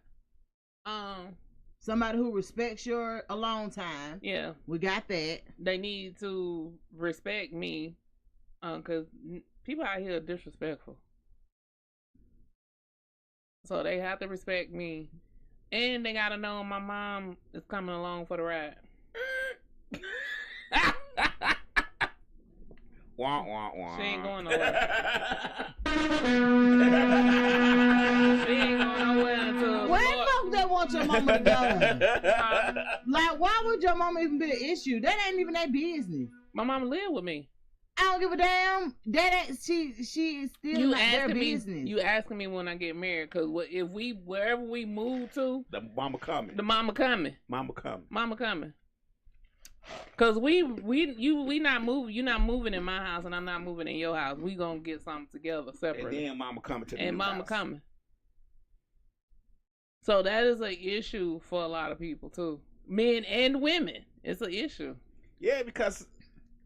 Somebody who respects your alone time. Yeah, We got that. they need to respect me, because people out here are disrespectful. So they have to respect me, and they gotta know my mom is coming along for the ride. Wah, wah, wah. She ain't going nowhere. She ain't going nowhere until Where folks that want your mama to go? Uh, Like, why would your mama even be an issue? That ain't even their business. my mama live with me. I don't give a damn. That ain't she is still You not their asking me? business. You asking me when I get married? Cause if we wherever we move to, The mama coming. the mama coming. Mama coming. Mama coming. Cause we not moving. You not moving in my house, and I'm not moving in your house. We gonna get something together And separately, then mama coming to the and new mama house. coming. So that is an issue for a lot of people too, men and women. It's an issue. Yeah, because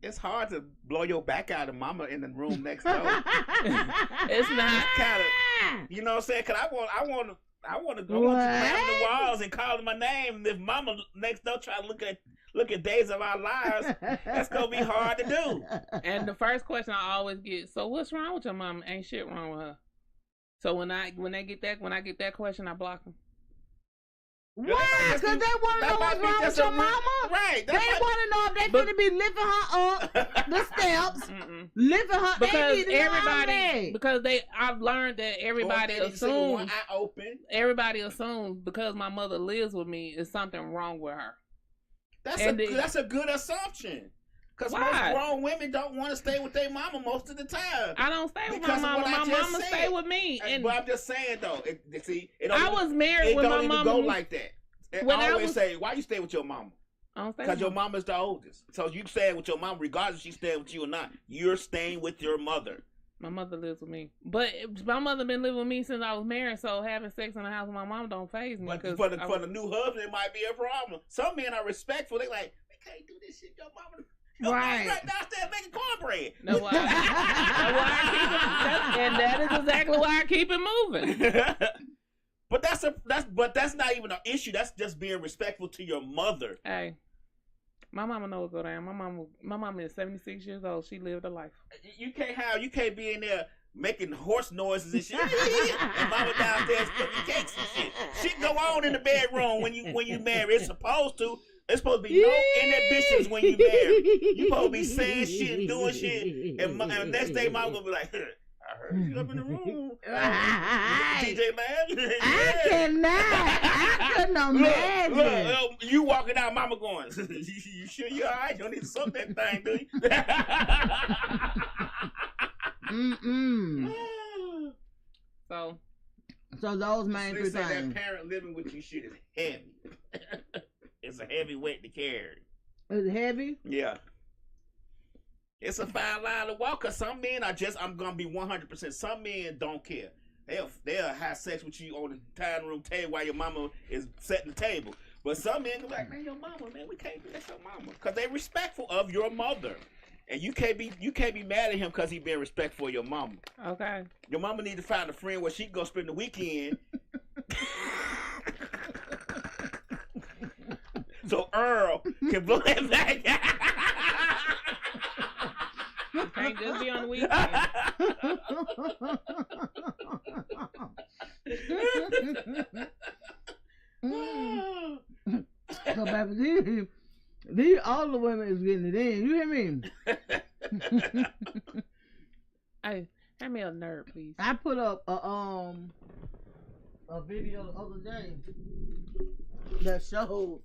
it's hard to blow your back out of mama in the room next door. It's not. Kind of, you know what I'm saying? Cause I want to go to slam the walls and call my name. And if mama next door try to look at Days of Our Lives, that's gonna be hard to do. And the first question I always get, so what's wrong with your mom? Ain't shit wrong with her. So when I get that question, I block them. Why? Because they want to know what's wrong with your mama. Right. They want to know if they finna be lifting her up the steps, lifting her. Because they need to know all everybody, that. I've learned that everybody assumes, one eye open. everybody assumes because my mother lives with me is something wrong with her. That's a good assumption. Because most Why? grown women don't want to stay with their mama most of the time. I don't stay with my Because of mama. what I My just mama said. stay with me. And But I'm just saying though, I was married it with don't my even mama. go like that. When I I always was- say, why you stay with your mama? I don't stay Because with your my mama's the oldest. So you staying with your mama, regardless if she's staying with you or not. You're staying with your mother. My mother lives with me. But my mother been living with me since I was married, so having sex in the house with my mom don't faze me. But 'cause for I for the new husband, it might be a problem. Some men are respectful. They like, we can't do this shit. Your mama, Right. right downstairs making cornbread. That's why I keep it, and that is exactly why I keep it moving. But that's not even an issue. That's just being respectful to your mother. Hey, my mama knows what's going on. My mama is 76 years old. She lived a life. You can't be in there making horse noises and shit. And mama downstairs cooking cakes and shit. Shit go on in the bedroom when you marry. It's supposed to. It's supposed to be no inhibitions when you marry. You supposed to be saying shit and doing shit. And next day mama gonna be like, I heard you up in the room. DJ man. I couldn't imagine. Look, you walking out, mama going, you sure you all right? You don't need to suck that thing, do you? So those main They three say things. that parent living with you shit is heavy. It's a heavy weight to carry. Is it heavy? Yeah. It's a fine line to walk, because some men I'm going to be 100%. Some men don't care. They'll have sex with you on the dining room table while your mama is setting the table. But some men go like, man, your mama, man, we can't do that, your mama. Because they're respectful of your mother. And you can't be mad at him because he being respectful of your mama. okay. Your mama need to find a friend where she can go spend the weekend. So Earl can blow that back. Can't just be on the weekend. So, baby, These all the women is getting it in. You hear me? Hey, hand me a nerd, please. I put up a video the other day that showed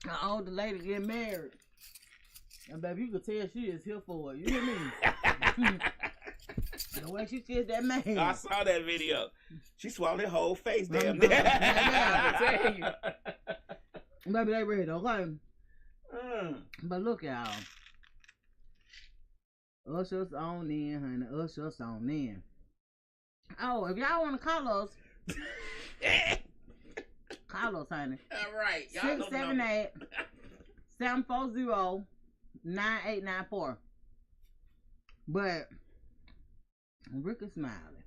an older lady getting married. And baby, you could tell she is here for it. You hear me? The way she kissed that man. I saw that video. She swallowed her whole face damn Baby, they ready, okay? But look, y'all. Usher us on in, honey. Usher us on in. Oh, if y'all want to call us, honey. All right. Y'all know the number. 678-740-9894. But Ricky Smiley.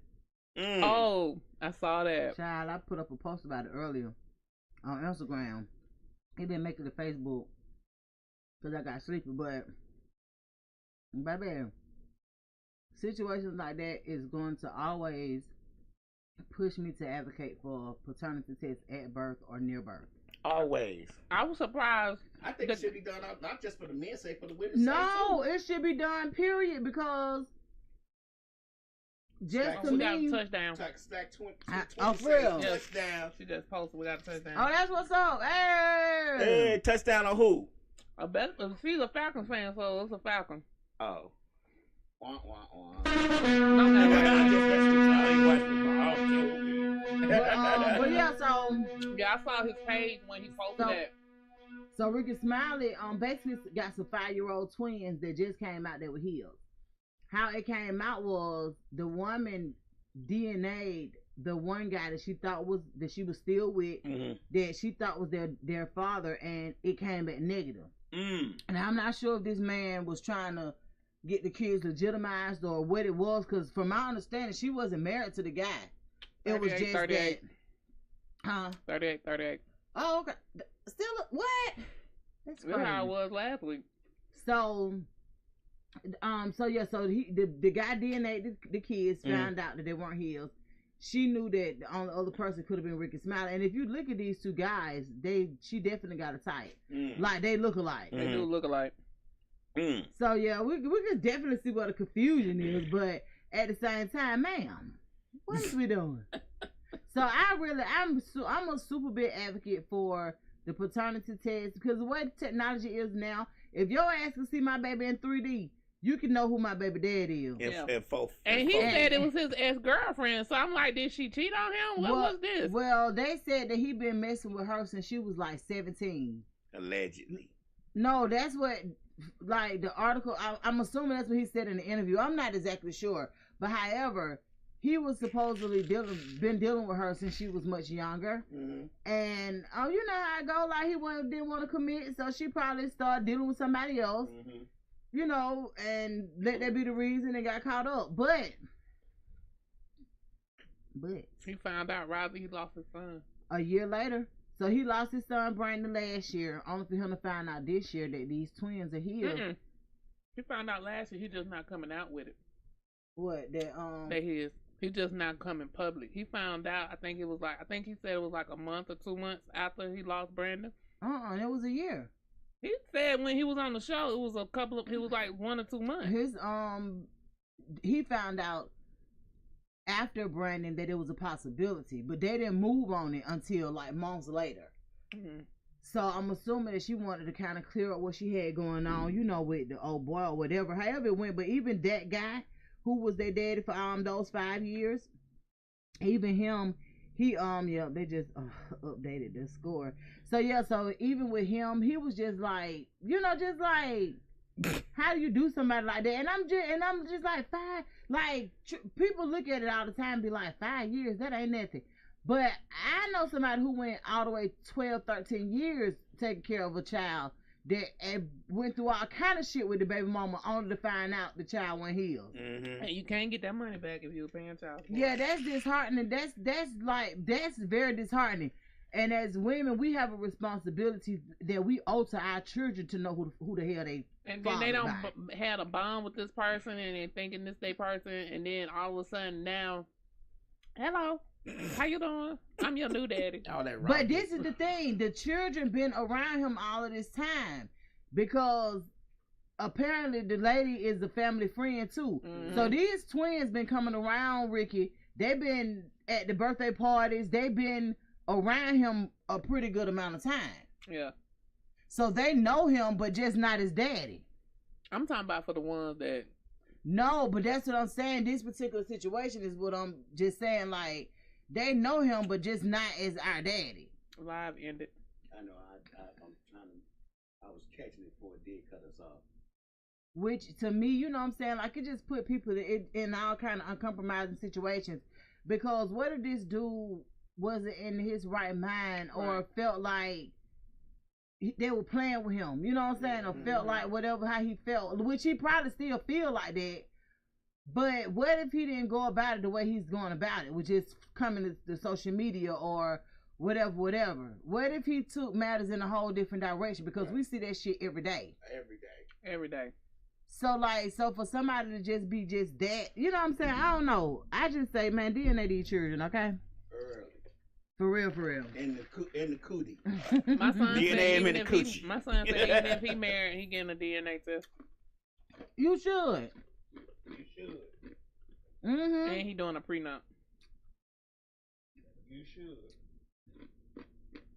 Oh, I saw that. Child, I put up a post about it earlier on Instagram. It didn't make it to Facebook because I got sleepy, but baby, situations like that is going to always push me to advocate for paternity tests at birth or near birth. Always. I was surprised. I think it should be done not just for the men's sake, for the women's sake No, too. it should be done, period, because just Stack to We me. got a touchdown. Stack 20 Oh, for real? touchdown. She just posted. We got a touchdown. Oh, that's what's up. Hey! Hey, touchdown on who? I bet she's a Falcons fan, so it's a Falcon. Oh. Wah, wah, wah. I just watch football. I don't care who it is. But yeah, so Yeah, I saw his page when he posted that. So Ricky Smiley basically got some 5-year-old twins that just came out that were healed. How it came out was the woman DNA'd the one guy that she thought was that she was still with, that she thought was their father, and it came back negative. And I'm not sure if this man was trying to get the kids legitimized or what it was, because from my understanding, she wasn't married to the guy. It was just 38. that. 38. Oh, okay. Still, what? That's That's how it was last week. So the guy DNA'd the kids, found out that they weren't his. She knew that the only other person could have been Ricky Smiley. And if you look at these two guys, she definitely got a type. Like, they look alike. They do look alike. So yeah, we can definitely see what the confusion is, but at the same time, ma'am, what is we doing? So I'm a super big advocate for the paternity test, because the way the technology is now, if your ass can see my baby in 3D, you can know who my baby daddy is. And he said it was his ex-girlfriend, so I'm like, did she cheat on him? What was this? Well, they said that he been messing with her since she was like 17. Allegedly. No, that's what, like, the article, I'm assuming that's what he said in the interview. I'm not exactly sure. But however, he was supposedly been dealing with her since she was much younger. And, you know how it go, like, he didn't want to commit, so she probably started dealing with somebody else. You know, and let that be the reason they got caught up. But he found out Robbie lost his son a year later. So he lost his son Brandon last year, only for him to find out this year that these twins are healed. He found out last year. He just not coming out with it. What that He just not coming public. He found out. I think he said it was like a month or 2 months after he lost Brandon. It was a year. He said when he was on the show, it was it was like 1 or 2 months. He found out after Brandon that it was a possibility, but they didn't move on it until like months later. So I'm assuming that she wanted to kind of clear up what she had going on, you know, with the old boy or whatever, however it went. But even that guy who was their daddy for those 5 years, even him, they just updated the score. So even with him, he was just like, how do you do somebody like that? And I'm just like, people look at it all the time and be like, 5 years, that ain't nothing. But I know somebody who went all the way 12, 13 years taking care of a child that went through all kind of shit with the baby mama only to find out the child wasn't healed. And you can't get that money back if you were paying child support. Yeah, that's disheartening. That's very disheartening. And as women, we have a responsibility that we owe to our children to know who the hell they. And then they don't had a bond with this person, and they're thinking this they person, and then all of a sudden now, hello, How you doing? I'm your new daddy. All that. But this is the thing: the children been around him all of this time because apparently the lady is a family friend too. Mm-hmm. So these twins been coming around Ricky. They've been at the birthday parties. They've been around him a pretty good amount of time. Yeah. So they know him, but just not his daddy. I'm talking about for the ones that. No, but that's what I'm saying. This particular situation is what I'm just saying. Like, they know him, but just not as our daddy. Live ended. I know. I'm trying to. I was catching it before it did cut us off. Which, to me, you know what I'm saying? Like, it just put people in all kind of uncompromising situations. Because what if this dude wasn't in his right mind or felt like they were playing with him, you know what I'm saying? Or felt like whatever, how he felt, which he probably still feel like that. But what if he didn't go about it the way he's going about it, which is coming to social media or whatever. What if he took matters in a whole different direction? Because we see that shit every day. Every day. So for somebody to just be just that, you know what I'm saying? I don't know. I just say, man, DNA these children, okay? Early. For real. In the cootie. My son DNA said him in even the if coochie. my son said even if he married, he getting a DNA test. You should. You should. Mm-hmm. And he doing a prenup. You should.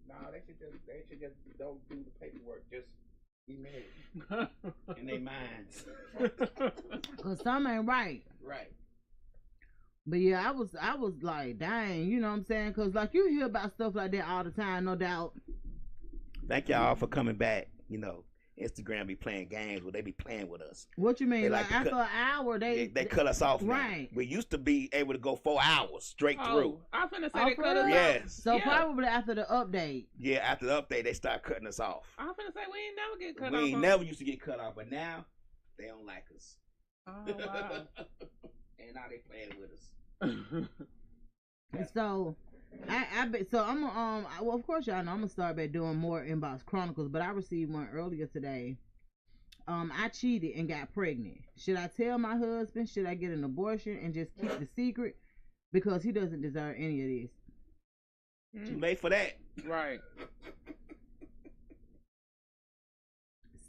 No, they should just don't do the paperwork. Just be married. In their minds. Cause some ain't right. Right. But yeah, I was like, dang, you know what I'm saying? Cause like you hear about stuff like that all the time, no doubt. Thank y'all for coming back. You know, Instagram be playing games where they be playing with us. What you mean? They Like like to after an hour, they cut us off. Now. Right. We used to be able to go 4 hours straight through. I finna say Oh, they for cut us real? off. Yes. So Yeah. probably after the update. Yeah, after the update, they start cutting us off. I finna say we ain't never get cut We off. ain't never used to get cut off, but now they don't like us. Oh wow. And now they playing with us. So I'm well, of course y'all know I'm gonna start back doing more inbox chronicles, but I received one earlier today. I cheated and got pregnant. Should I tell my husband? Should I get an abortion and just keep the secret? Because he doesn't deserve any of this. Too late for that. Right.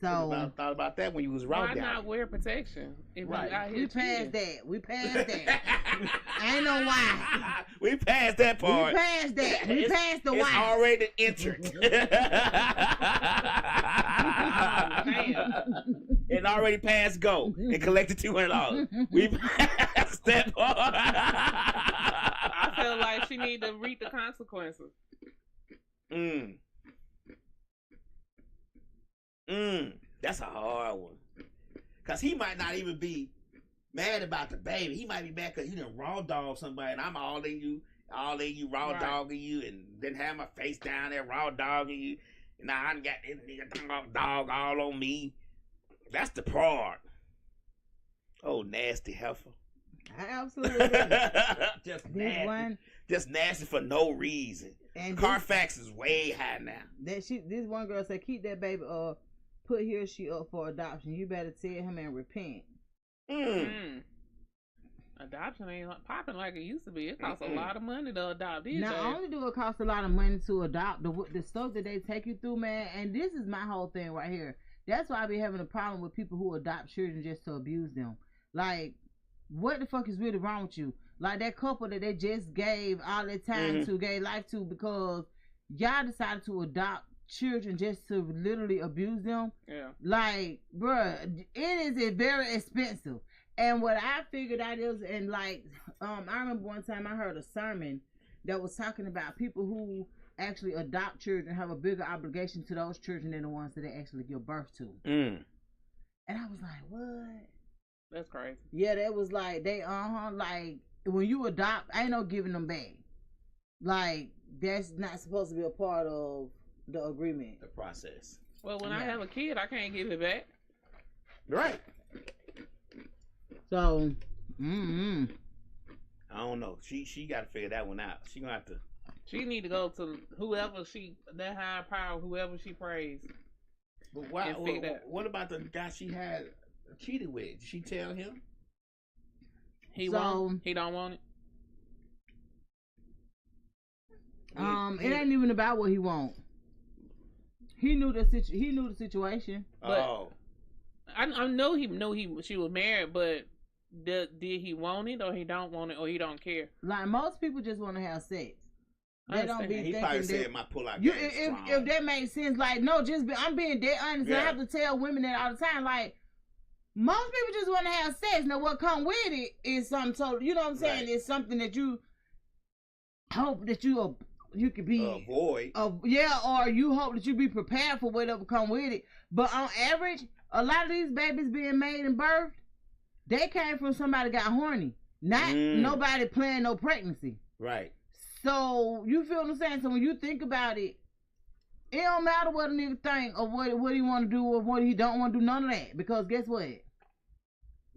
So Thought about that when you was Why raw down. not wear protection? If Right. we out here we passed cheating? that. We passed that. I ain't know why. We passed that part. We passed that. We passed the It's why. already entered. It already passed go and collected $200. We passed that part. I feel like she need to reap the consequences. That's a hard one. Cause he might not even be mad about the baby. He might be mad because you done raw dog somebody, and I'm all in you raw Right. dogging you, and then have my face down there raw dogging you. Now I done got this nigga dog all on me. That's the part. Oh, nasty heifer. Absolutely. Just This nasty. one Just nasty for no reason. and Carfax is way high now. this one girl said, keep that baby put he or she up for adoption. You better tell him and repent. Adoption ain't popping like it used to be. It costs a lot of money to adopt these Not days. only do it cost a lot of money to adopt, the stuff that they take you through, man, and this is my whole thing right here. That's why I be having a problem with people who adopt children just to abuse them. Like, what the fuck is really wrong with you? Like that couple that they just gave all their time to, gave life to, because y'all decided to adopt children just to literally abuse them. Yeah. Like, bruh, it is very expensive. And what I figured out is, and like, I remember one time I heard a sermon that was talking about people who actually adopt children have a bigger obligation to those children than the ones that they actually give birth to. And I was like, what? That's crazy. Yeah, that was like, they, like, when you adopt, ain't no giving them back. Like, that's not supposed to be a part of the agreement. The process. Well, when I have a kid, I can't give it back. Right. So, I don't know. She got to figure that one out. She gonna have to. She need to go to whoever that higher power, whoever she prays. But why? And figure that. What about the guy she had cheated with? Did she tell him? He don't want it. It ain't even about what he want. He knew the situation. Oh. I know he knew she was married, but did he want it or he don't want it or he don't care? Like most people just want to have sex. They don't be he thinking probably that. said my pull-out You, game is strong. if that makes sense, like no, I'm being dead honest. Yeah. I have to tell women that all the time. Like most people just want to have sex. Now what come with it is something total. You know what I'm saying? Right. It's something that you hope that you could be avoid. Or you hope that you be prepared for whatever come with it. But on average, a lot of these babies being made and birthed, they came from somebody got horny, not nobody planning no pregnancy. Right. So you feel what I'm saying? So when you think about it, it don't matter what a nigga think or what he want to do or what he don't want to do. None of that, because guess what?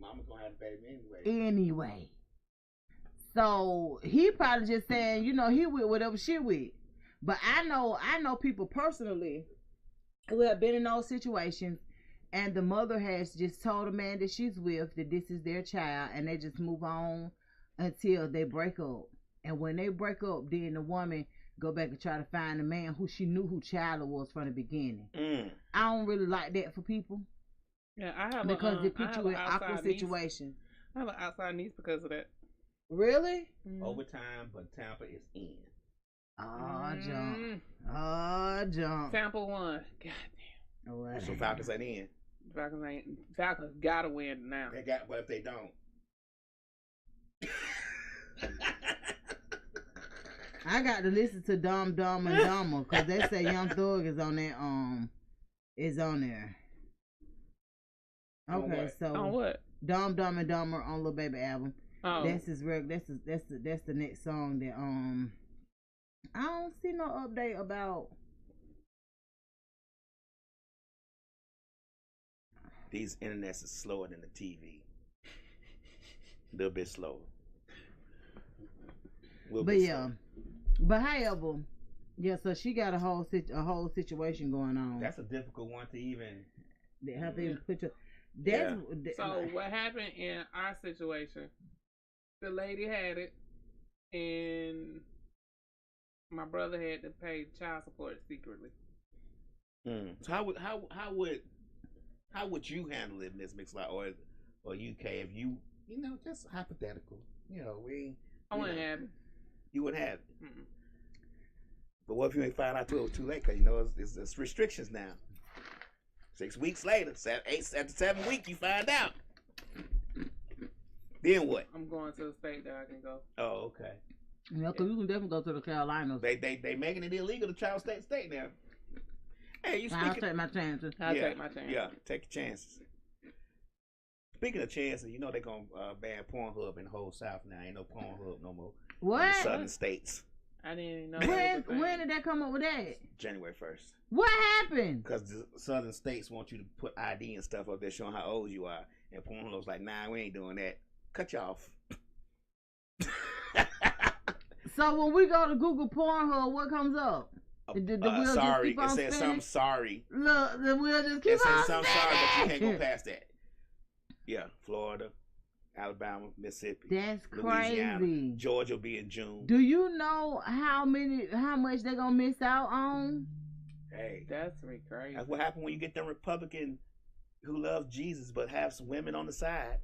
Mama's gonna have the baby Anyway. So he probably just saying, he with whatever she with. But I know people personally who have been in those situations, and the mother has just told the man that she's with that this is their child, and they just move on until they break up. And when they break up, then the woman go back and try to find the man who she knew who child it was from the beginning. I don't really like that for people. Yeah, I have because it puts you in awkward situations. I have an outside niece because of that. Really? Overtime, but Tampa is in. Jump. Tampa won. God damn. Oh, so Falcons ain't in. Falcons gotta win now. They got. What if they don't? I got to listen to Dumb and Dumber because they say Young Thug is on that is on there. Okay, so on what? Dumb and Dumber on Lil Baby album. Oh, that's the next song that I don't see no update about. These internets is slower than the TV. A little bit slower. But however, so she got a whole situation going on. That's a difficult one to even. So what happened in our situation? The lady had it, and my brother had to pay child support secretly. So how would you handle it, Miss Mixlot or UK, if you just hypothetical, I wouldn't have it. You wouldn't have it. Mm-mm. But what if you ain't find out till it was too late? Because it's restrictions now. 6 weeks later, after 7 weeks, you find out. Then what? I'm going to the state that I can go. Oh, okay. Yeah, because you can definitely go to the Carolinas. They making it illegal to travel state now. Hey, I'll take my chances. Take my chances. Yeah, take your chances. Speaking of chances, they're going to ban Pornhub in the whole South now. Ain't no Pornhub no more. What? In the southern states. I didn't even know. When did that come up with that? January 1st. What happened? Because the southern states want you to put ID and stuff up there showing how old you are. And Pornhub's like, nah, we ain't doing that. Cut you off. So when we go to Google Pornhub, what comes up? The wheel sorry. just keep on it says spinning? something sorry. Look, the wheel just keep it on says something sorry, but you can't go spinning. past that. Yeah, Florida, Alabama, Mississippi. That's Louisiana, crazy. Georgia will be in June. Do you know how much they're gonna miss out on? Hey, that's really crazy. That's what happened when you get them Republican who love Jesus but have some women on the side.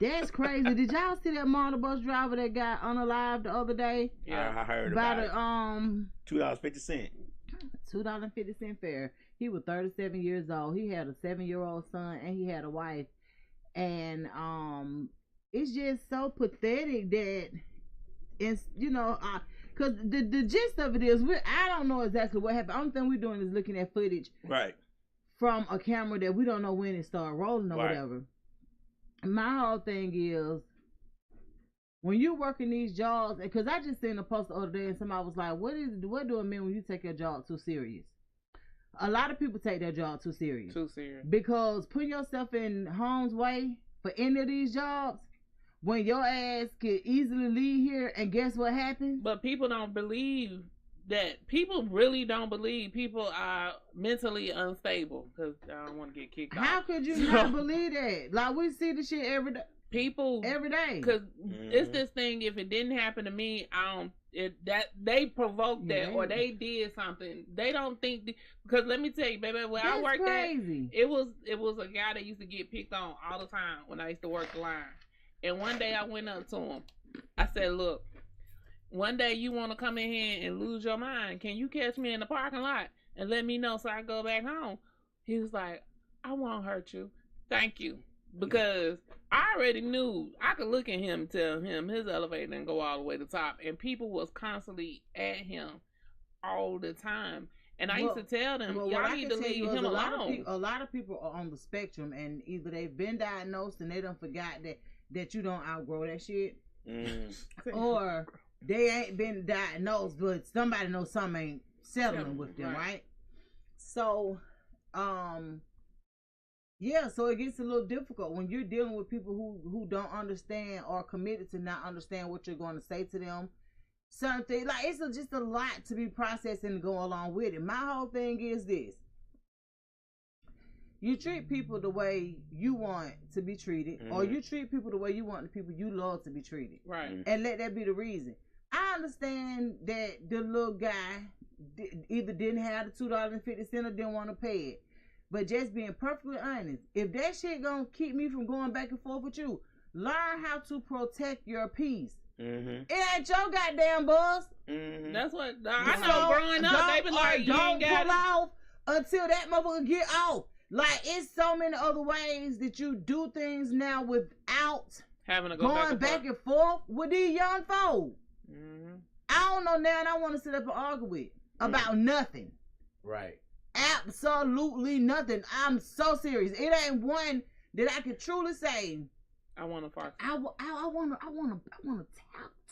That's crazy. Did y'all see that motor bus driver that got unalived the other day? Yeah, I heard about it. $2.50. $2.50 fare. He was 37 years old. He had a 7-year-old son and he had a wife. And it's just so pathetic that it's because the gist of it is I don't know exactly what happened. The only thing we're doing is looking at footage from a camera that we don't know when it started rolling or whatever. My whole thing is when you working these jobs, because I just seen a post the other day and somebody was like, what do it mean when you take your job too serious? A lot of people take their job too serious. Because putting yourself in harm's way for any of these jobs, when your ass could easily leave here and guess what happens? But people don't believe that. People really don't believe people are mentally unstable because I don't want to get kicked out. How could you not believe that? Like, we see the shit every day. People every day. Because it's this thing, if it didn't happen to me, I don't that they provoked that or they did something. They don't think because let me tell you, baby, when I worked crazy. it was a guy that used to get picked on all the time when I used to work the line. And one day I went up to him. I said, "Look, one day you want to come in here and lose your mind. Can you catch me in the parking lot and let me know so I go back home?" He was like, "I won't hurt you. Thank you." Because I already knew I could look at him and tell him his elevator didn't go all the way to the top. And people was constantly at him all the time. And I used to tell them, y'all need to leave him alone. A lot of people are on the spectrum, and either they've been diagnosed and they done forgot that you don't outgrow that shit. Or they ain't been diagnosed, but somebody knows something ain't settling with them, right? So, yeah, so it gets a little difficult when you're dealing with people who don't understand or committed to not understand what you're going to say to them. Something like it's just a lot to be processed and go along with it. My whole thing is this: you treat people the way you want to be treated, or you treat people the way you want the people you love to be treated, right? And let that be the reason. I understand that the little guy either didn't have the $2.50 or didn't want to pay it. But just being perfectly honest, if that shit gonna keep me from going back and forth with you, learn how to protect your peace. It ain't your goddamn boss. That's what I know. Growing up, they be like, "You don't ain't got pull off until that motherfucker get off." Like it's so many other ways that you do things now without having to go going back and forth with these young folks. I don't know now, and I want to sit up and argue with about nothing. Right. Absolutely nothing. I'm so serious. It ain't one that I can truly say I want to fight. I want to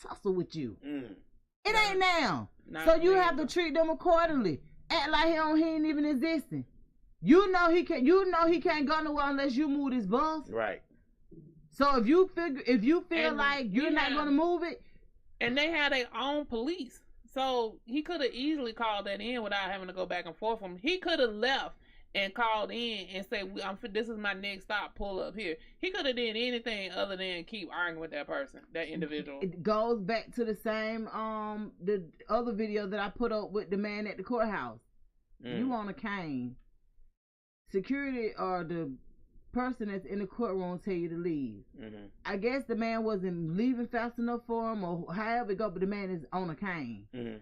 tussle with you. It ain't now. So you have to treat them accordingly. Act like he ain't even existing. You know he can't go nowhere unless you move this bus. Right. So if you feel like you're not gonna move it, and they have their own police. So he could have easily called that in without having to go back and forth with him. He could have left and called in and said, "This is my next stop. Pull up here." He could have did anything other than keep arguing with that person, that individual. It goes back to the same the other video that I put up with the man at the courthouse. You on a cane. Security or the person that's in the courtroom tell you to leave. I guess the man wasn't leaving fast enough for him, or however it go, but the man is on a cane.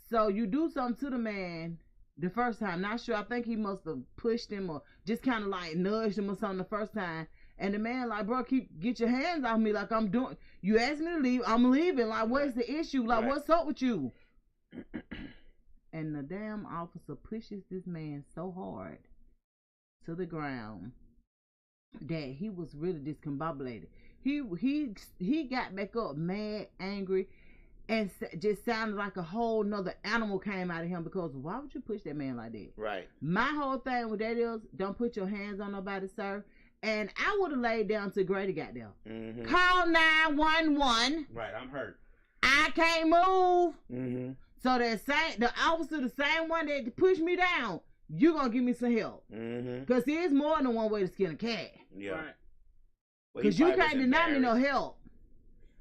So you do something to the man the first time. Not sure. I think he must have pushed him or just kind of like nudged him or something the first time. And the man like, "Bro, get your hands off me. Like I'm doing. You asked me to leave. I'm leaving. Like what's the issue? Like what's up with you?" And the damn officer pushes this man so hard to the ground that he was really discombobulated. He got back up mad, angry, and just sounded like a whole nother animal came out of him, because why would you push that man like that? Right. My whole thing with that is, don't put your hands on nobody, sir. And I would have laid down till Grady got there. Call 911. Right, I'm hurt. I can't move. So the officer, the same one that pushed me down, you gonna give me some help. Because there's more than one way to skin a cat. Yeah. Right. Because you can't deny me no help.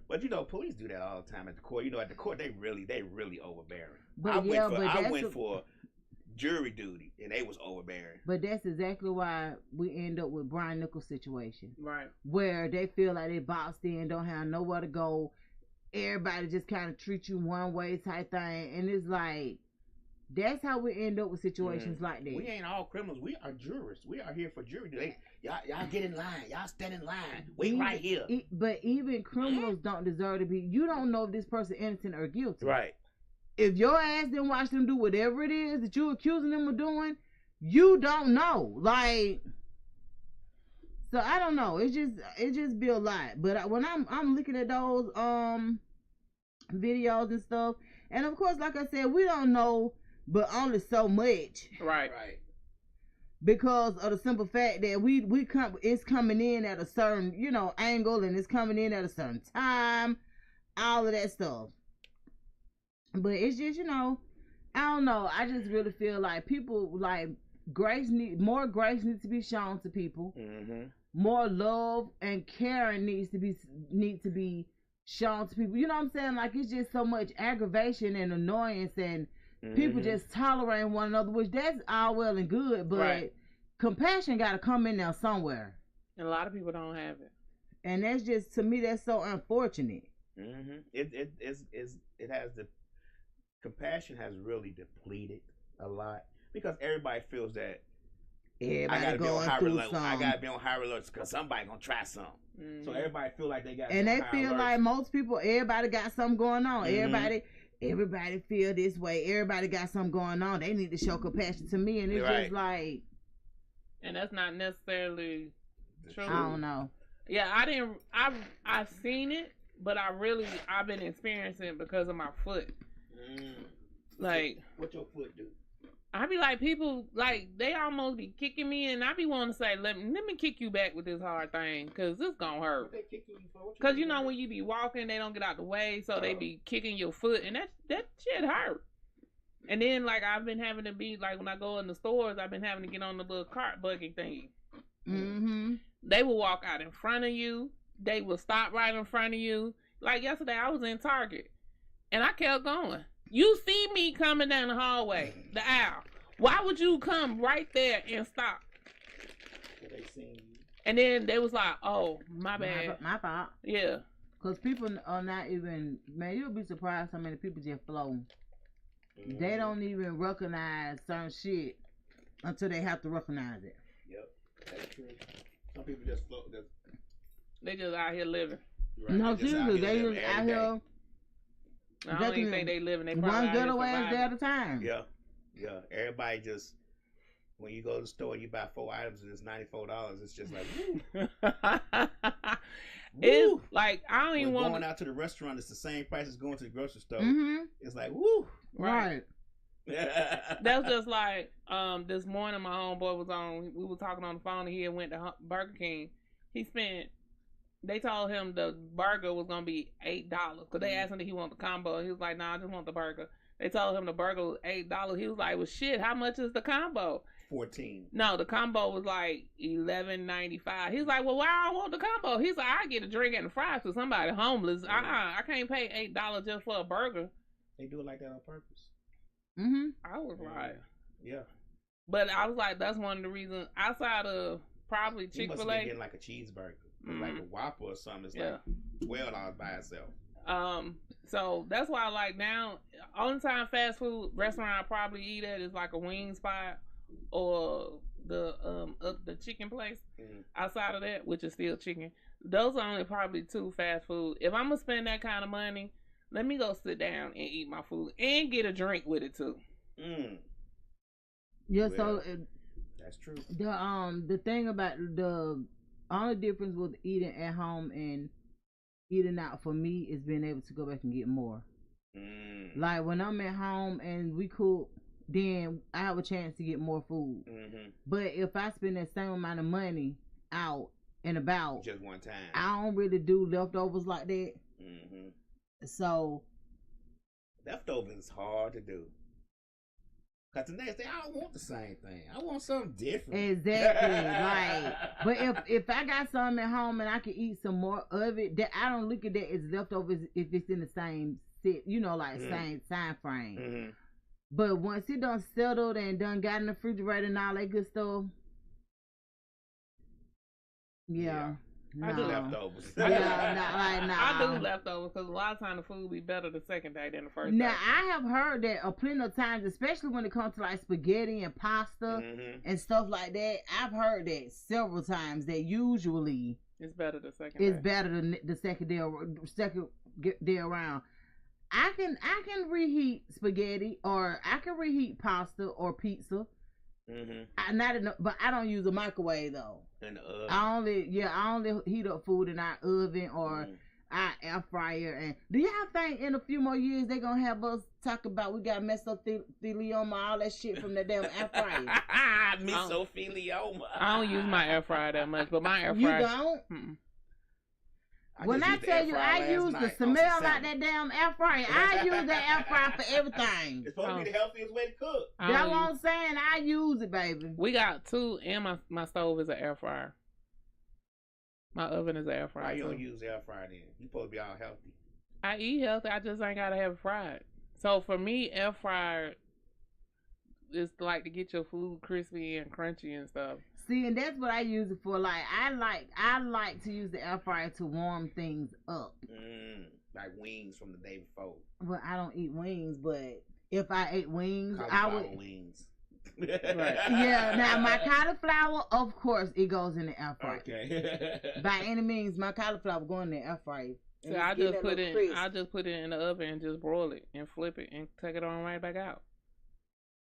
But you know, police do that all the time at the court. You know, at the court they really overbearing. But I went for jury duty and they was overbearing. But that's exactly why we end up with Brian Nichols' situation. Right. Where they feel like they boxed in, don't have nowhere to go. Everybody just kind of treat you one way type thing. And it's like, that's how we end up with situations like that. We ain't all criminals. We are jurors. We are here for jury duty. Y'all get in line. Y'all stand in line. Wait right here. But even criminals don't deserve to be. You don't know if this person innocent or guilty. Right. If your ass didn't watch them do whatever it is that you're accusing them of doing, you don't know. Like, so I don't know. It just be a lot. But when I'm looking at those videos and stuff, and of course, like I said, we don't know, but only so much. Right. Because of the simple fact that it's coming in at a certain, angle, and it's coming in at a certain time, all of that stuff. But it's just, I don't know. I just really feel like people, like, more grace needs to be shown to people. More love and caring needs to be shown to people. You know what I'm saying? Like, it's just so much aggravation and annoyance, and people just tolerating one another, which that's all well and good, but compassion got to come in there somewhere. And a lot of people don't have it. And that's just, to me, that's so unfortunate. It has the compassion has really depleted a lot because everybody feels that Everybody I gotta be on high through alert. something. I gotta be on high alert because somebody gonna try something. So everybody feel like they got. And they feel like most people, everybody got something going on. Everybody feel this way. Everybody got something going on. They need to show compassion to me, and it's just like. And that's not necessarily true. I don't know. Yeah, I've seen it, but I've been experiencing it because of my foot. Like, what your foot do? I be like, people, like, they almost be kicking me, and I be wanting to say, let me kick you back with this hard thing, because this gonna hurt. What they kicking you for? Because, you know, when you be walking, they don't get out the way, so they be kicking your foot, and that shit hurt. And then, like, I've been having to be, like, when I go in the stores, I've been having to get on the little cart buggy thingy. They will walk out in front of you. They will stop right in front of you. Like, yesterday, I was in Target, and I kept going. You see me coming down the hallway, the aisle. Why would you come right there and stop? They seen you. And then they was like, oh, my bad. My fault. Yeah. Because people are not even, man, you'll be surprised how many people just flow. They don't even recognize certain shit until they have to recognize it. Yep, that's true. Some people just float. They just out here living. Right. No, seriously, they just out here. I don't even think they living. They probably one ghetto ass day at a time. Yeah. Everybody just, when you go to the store, you buy 4 items and it's $94. It's just like, woo. It's like, I don't even want going out to the restaurant. It's the same price as going to the grocery store. It's like, woo. Right. That's just like, this morning my homeboy was on. We were talking on the phone, and he had went to Burger King. They told him the burger was gonna be $8 because they asked him if he want the combo. He was like, "Nah, I just want the burger." They told him the burger was $8. He was like, "Well, shit, how much is the combo?" 14. No, the combo was like $11.95. He's like, "Well, why I don't want the combo?" He's like, "I get a drink and fries for somebody homeless. I can't pay $8 just for a burger." They do it like that on purpose. I was like, yeah. But I was like, that's one of the reasons outside of probably Chick-fil-A. He must have been getting like a cheeseburger. Like a Whopper or something. It's like $12 by itself. So that's why, like, now, only time fast food restaurant I probably eat at is like a wing spot or the chicken place. Outside of that, which is still chicken, those are only probably 2 fast food. If I'm gonna spend that kind of money, let me go sit down and eat my food and get a drink with it too. Yeah, so that's true. The thing about the only difference with eating at home and eating out for me is being able to go back and get more. Like when I'm at home and we cook, then I have a chance to get more food. But if I spend that same amount of money out and about just one time, I don't really do leftovers like that. So leftovers is hard to do. Cause the next day I don't want the same thing. I want something different. Exactly. But if I got something at home and I can eat some more of it, that I don't look at that as leftovers if it's in the same set, like same time frame. But once it done settled and done got in the refrigerator and all that good stuff, I do leftovers. I do leftovers because a lot of times the food be better the second day than the first day. Now, I have heard that a plenty of times, especially when it comes to like spaghetti and pasta and stuff like that, I've heard that several times that usually it's better the second day. It's better than the second day around. I can reheat spaghetti or I can reheat pasta or pizza. But I don't use a microwave though. In the oven. I only heat up food in our oven or our air fryer. And do y'all think in a few more years they gonna have us talk about we got mesothelioma, all that shit from the damn air fryer? Mesothelioma. I don't use my air fryer that much, but my air fryer. You don't? When I tell you I use the smell like that damn air fryer, I use that air fryer for everything. It's supposed to be the healthiest way to cook. That's what I'm saying. I use it, baby. We got 2, and my stove is an air fryer. My oven is an air fryer. Why you don't use air fryer then? You supposed to be all healthy. I eat healthy. I just ain't gotta have it fried. So for me, air fryer is like to get your food crispy and crunchy and stuff. See, and that's what I use it for. Like I like to use the air fryer to warm things up. Like wings from the day before. Well, I don't eat wings, but if I ate wings, I Cauliflower would. wings. Right. Yeah. Now my cauliflower, of course, it goes in the air fryer. Okay. By any means, my cauliflower go in the air fryer. So I just put it in the oven and just broil it and flip it and take it on right back out.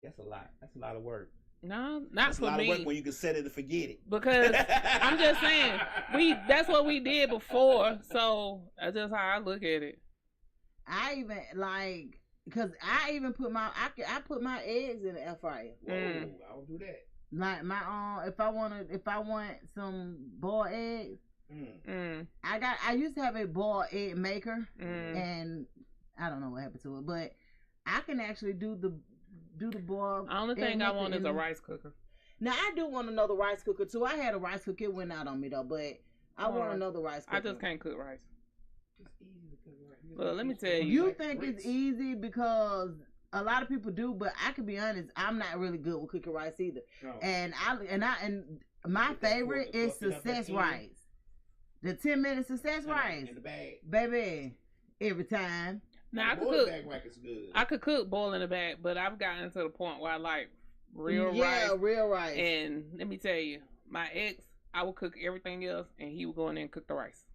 That's a lot. That's a lot of work. No, not That's for a lot me. of work when you can set it and forget it. Because I'm just saying, that's what we did before. So that's just how I look at it. I even like, cause I even put I put my eggs in the air fryer. Whoa, I don't do that. Like my if I want some boiled eggs, I used to have a boiled egg maker, and I don't know what happened to it, but I can actually do the boiled. The only thing I want is a rice cooker. Now I do want another rice cooker too. I had a rice cooker, it went out on me though, but I want another rice cooker. I just can't cook rice. It's easy to cook rice. Well, let me tell you. You think it's easy because a lot of people do, but I can be honest, I'm not really good with cooking rice either. No. And my favorite is success rice. The 10-minute success rice. In the bag. Baby, every time. Now I could cook boil in the bag, but I've gotten to the point where I like real rice. Yeah, real rice. And let me tell you, my ex, I would cook everything else, and he would go in there and cook the rice.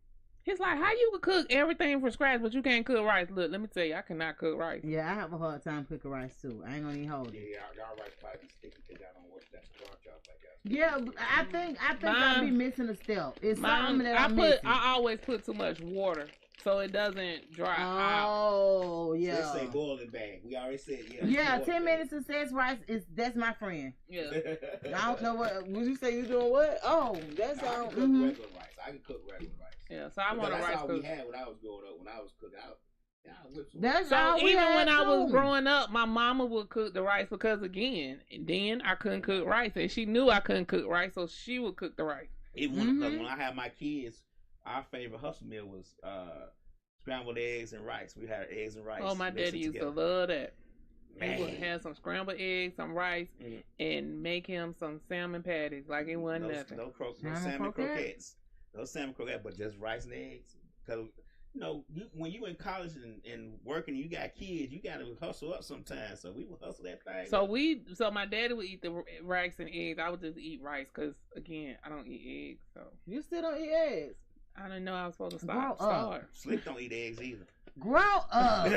He's like, how you could cook everything from scratch, but you can't cook rice? Look, let me tell you, I cannot cook rice. Yeah, I have a hard time cooking rice too. I ain't gonna even hold it. Yeah, y'all rice probably sticky because y'all don't wash that starch off like that. Yeah, I think I'll be missing a step. It's something that I'm missing. I always put too much water so it doesn't dry out. Oh, yeah. Let's say boiling bag. We already said, yeah. Yeah, 10-minute success rice that's my friend. Yeah. I don't know what. Would you say you doing what? Oh, that's all. I can cook regular rice. I can cook regular rice. Yeah, so I want a rice cooker. That's all we had when I was growing up. When I was cooking out. That's so all we even had when I was too. growing up, my mama would cook the rice because again, then I couldn't cook rice, and she knew I couldn't cook rice, so she would cook the rice. Even when I had my kids, our favorite hustle meal was scrambled eggs and rice. We had eggs and rice. Oh, my daddy used to love that. Man. He would have some scrambled eggs, some rice, and make him some salmon patties like it wasn't nothing. No salmon croquettes. No salmon croquettes, but just rice and eggs. Because, when you in college and working, you got kids, you got to hustle up sometimes. So we would hustle that thing. So my daddy would eat the rice and eggs. I would just eat rice because, again, I don't eat eggs. So you still don't eat eggs? I didn't know I was supposed to start. Slick don't eat eggs either. Grow up.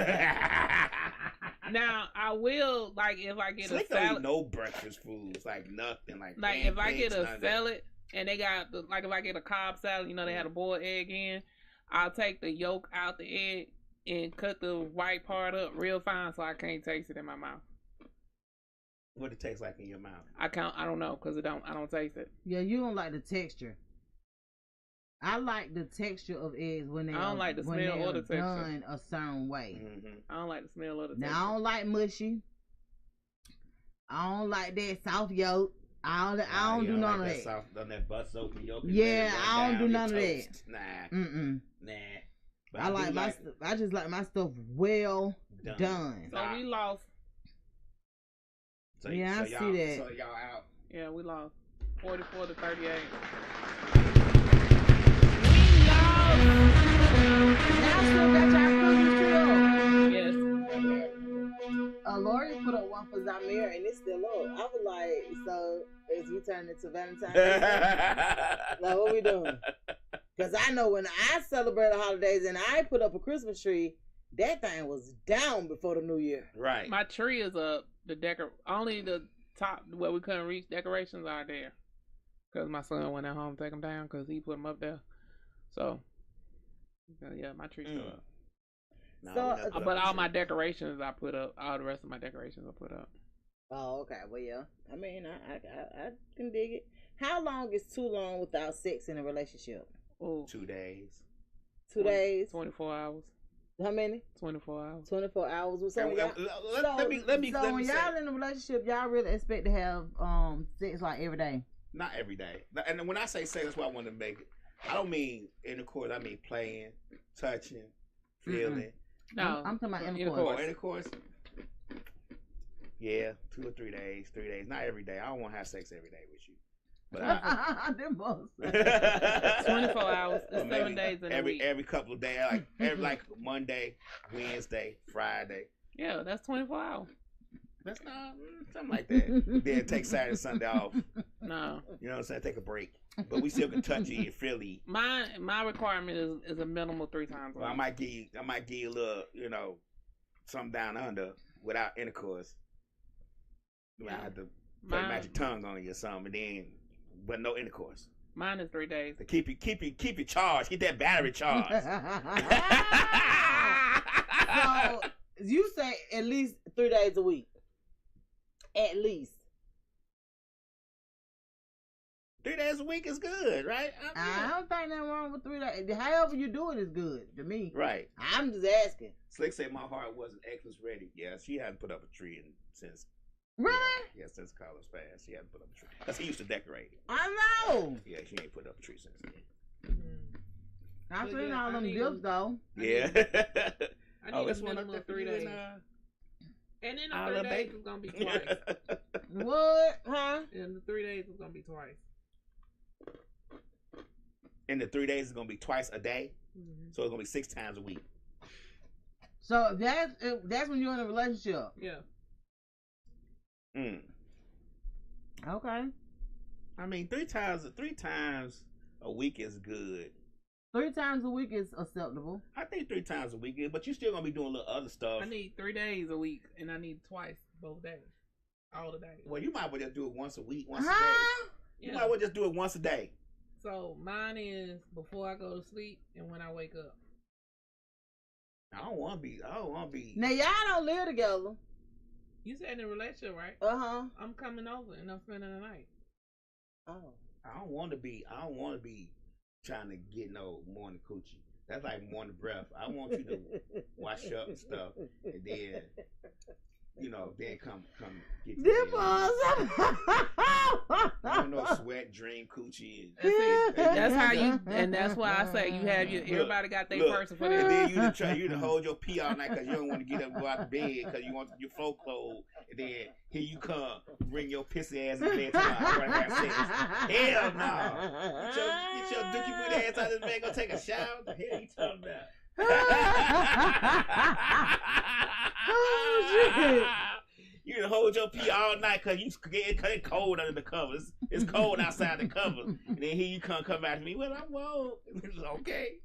Now I will if I get Slick a salad. Don't eat no breakfast foods, like nothing, like if I get a salad and they got if I get a Cobb salad, they had a boiled egg in. I'll take the yolk out the egg and cut the white part up real fine so I can't taste it in my mouth. What it tastes like in your mouth? I don't know because I don't taste it. Yeah, you don't like the texture. I like the texture of eggs when they I don't like the smell or the texture. Done a certain way. I don't like the smell or the texture. Now I don't like mushy. I don't like that soft yolk. I don't do none of that. Soft, that butt soap and yolk. Yeah, I don't do none of that. Nah. But I like my stuff. I just like my stuff well done. So we lost. So, yeah, I see that. So y'all out. Yeah, we lost 44 to 38. Now still got y'all Christmas tree up. Yes. Lori put up one for Zamir and it's still up. I was like, so as we turn into Valentine's Day, like what we doing? Because I know when I celebrate the holidays and I put up a Christmas tree, that thing was down before the new year. Right. My tree is up. Only the top where we couldn't reach decorations are there. Because my son went at home to take them down because he put them up there. So, yeah, my tree's still up. No, but all my decorations I put up. All the rest of my decorations I put up. Oh, okay. Well, yeah. I mean, I can dig it. How long is too long without sex in a relationship? Ooh. 2 days. 2 days? 24 hours. How many? 24 hours. 24 hours. So when y'all in a relationship, y'all really expect to have sex like every day? Not every day. And when I say sex, that's why I want to make it. I don't mean intercourse. I mean playing, touching, feeling. No, I'm talking about Oh, intercourse. intercourse? Yeah, 2 or 3 days. 3 days. Not every day. I don't want to have sex every day with you. But Them both. 24 hours. It's Or 7 days in a week. every couple of days, like Monday, Wednesday, Friday. Yeah, that's 24 hours. That's not something like that. Then take Saturday, Sunday off. No. You know what I'm saying? Take a break. But we still can touch you and feel you. My requirement is a minimal 3 times a Well, week. I might give you a little, something down under without intercourse. I have to put a magic tongue on you or something, but no intercourse. Mine is 3 days. To keep you charged, keep that battery charged. So you say at least 3 days a week. At least. 3 days a week is good, right? I don't think nothing wrong with 3 days. However you do it is good to me. Right. I'm just asking. Slick said my heart wasn't Xmas ready. Yeah, she hadn't put up a tree since. Really? Yeah, since college passed. She hadn't put up a tree. Because he used to decorate it. I know. Yeah, she ain't put up a tree since then. I've But seen yeah, all I them need- gifts though. Yeah. I need it's a one up minimum there of for 3 you days. And in the 3 days, it's going to be twice. What? Huh? In the 3 days, it's going to be twice. In the 3 days, it's going to be twice a day. Mm-hmm. So it's going to be 6 times a week. So that's when you're in a relationship. Yeah. Mm. Okay. I mean, 3 times a week is good. 3 times a week is acceptable. I think 3 times a week is, but you still going to be doing a little other stuff. I need 3 days a week, and I need twice both days. All the days. Well, you might well just do it once a week, once a Huh? day. You might well just do it once a day. So mine is before I go to sleep and when I wake up. I don't want to be. Now y'all don't live together. You said in a relationship, right? Uh-huh. I'm coming over and I'm spending the night. Oh. I don't want to be trying to get no morning coochie. That's like morning breath. I want you to wash up and stuff, and then then come get Them the I don't know, sweat, dream coochie. That's how you, and that's why I say you have everybody got their person for And that. then you to hold your pee all night because you don't want to get up and go out to bed because you want your floor closed. And then here you come, bring your pissy ass in bed tomorrow. I want to have sex. Hell no. Get your dookie booty ass out of this bed, go take a shower. What the hell you talking about? Oh, shit. You can hold your pee all night because it's cold under the covers. It's cold outside the covers. And then here you come back to me. Well, I'm woke. It's okay.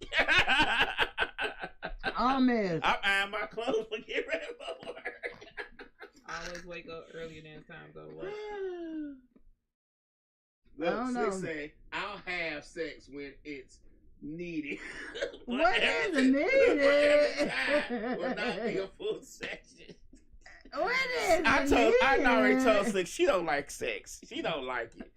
Oh, man. I'm ironing my clothes but get ready for work. I always wake up earlier than it's time to go to work. don't know. Slick say, I'll have sex when it's needed. What is needed? Will not be a full session. What is I already told Slick she don't like sex. She don't like it.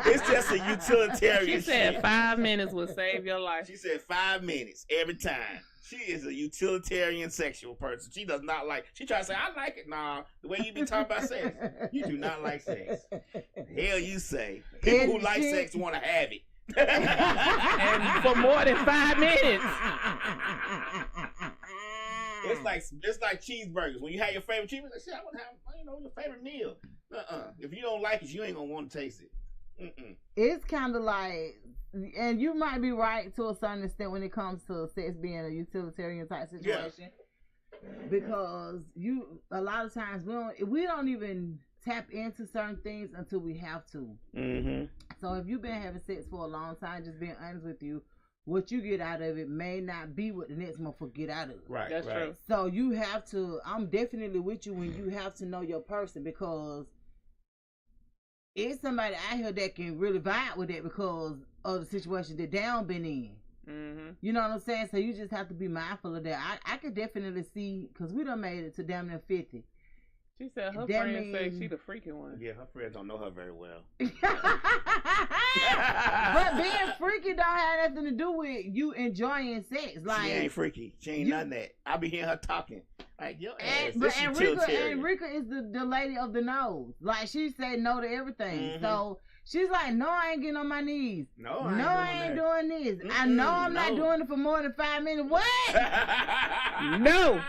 It's just a utilitarian She said shit. 5 minutes will save your life. She said 5 minutes every time. She is a utilitarian sexual person. She does not like. She tries to say, I like it. Nah, the way you be talking about sex, you do not like sex. Hell, you say. People who like sex want to have it. And for more than 5 minutes. It's like cheeseburgers. When you have your favorite cheeseburger, shit, I want to have your favorite meal. If you don't like it, you ain't gonna want to taste it. It's kind of like, and you might be right to a certain extent when it comes to sex being a utilitarian type situation, because a lot of times we don't even tap into certain things until we have to. Mm-hmm. So if you've been having sex for a long time, just being honest with you, what you get out of it may not be what the next motherfucker get out of it. Right, that's true. So you have to. I'm definitely with you when you have to know your person, because it's somebody out here that can really vibe with it because of the situation that they don't been in. Mm-hmm. You know what I'm saying? So you just have to be mindful of that. I could definitely see, because we done made it to damn near 50. She said her friends say she the freaky one. Yeah, her friends don't know her very well. But being freaky don't have nothing to do with you enjoying sex. Like, she ain't freaky. She ain't none of that. I be hearing her talking. Like, your ass. But utilitarian. Enrica is the lady of the nose. Like, she said no to everything. Mm-hmm. So She's like, no, I ain't getting on my knees. No, I ain't doing this. I know I'm not doing it for more than 5 minutes. What? No.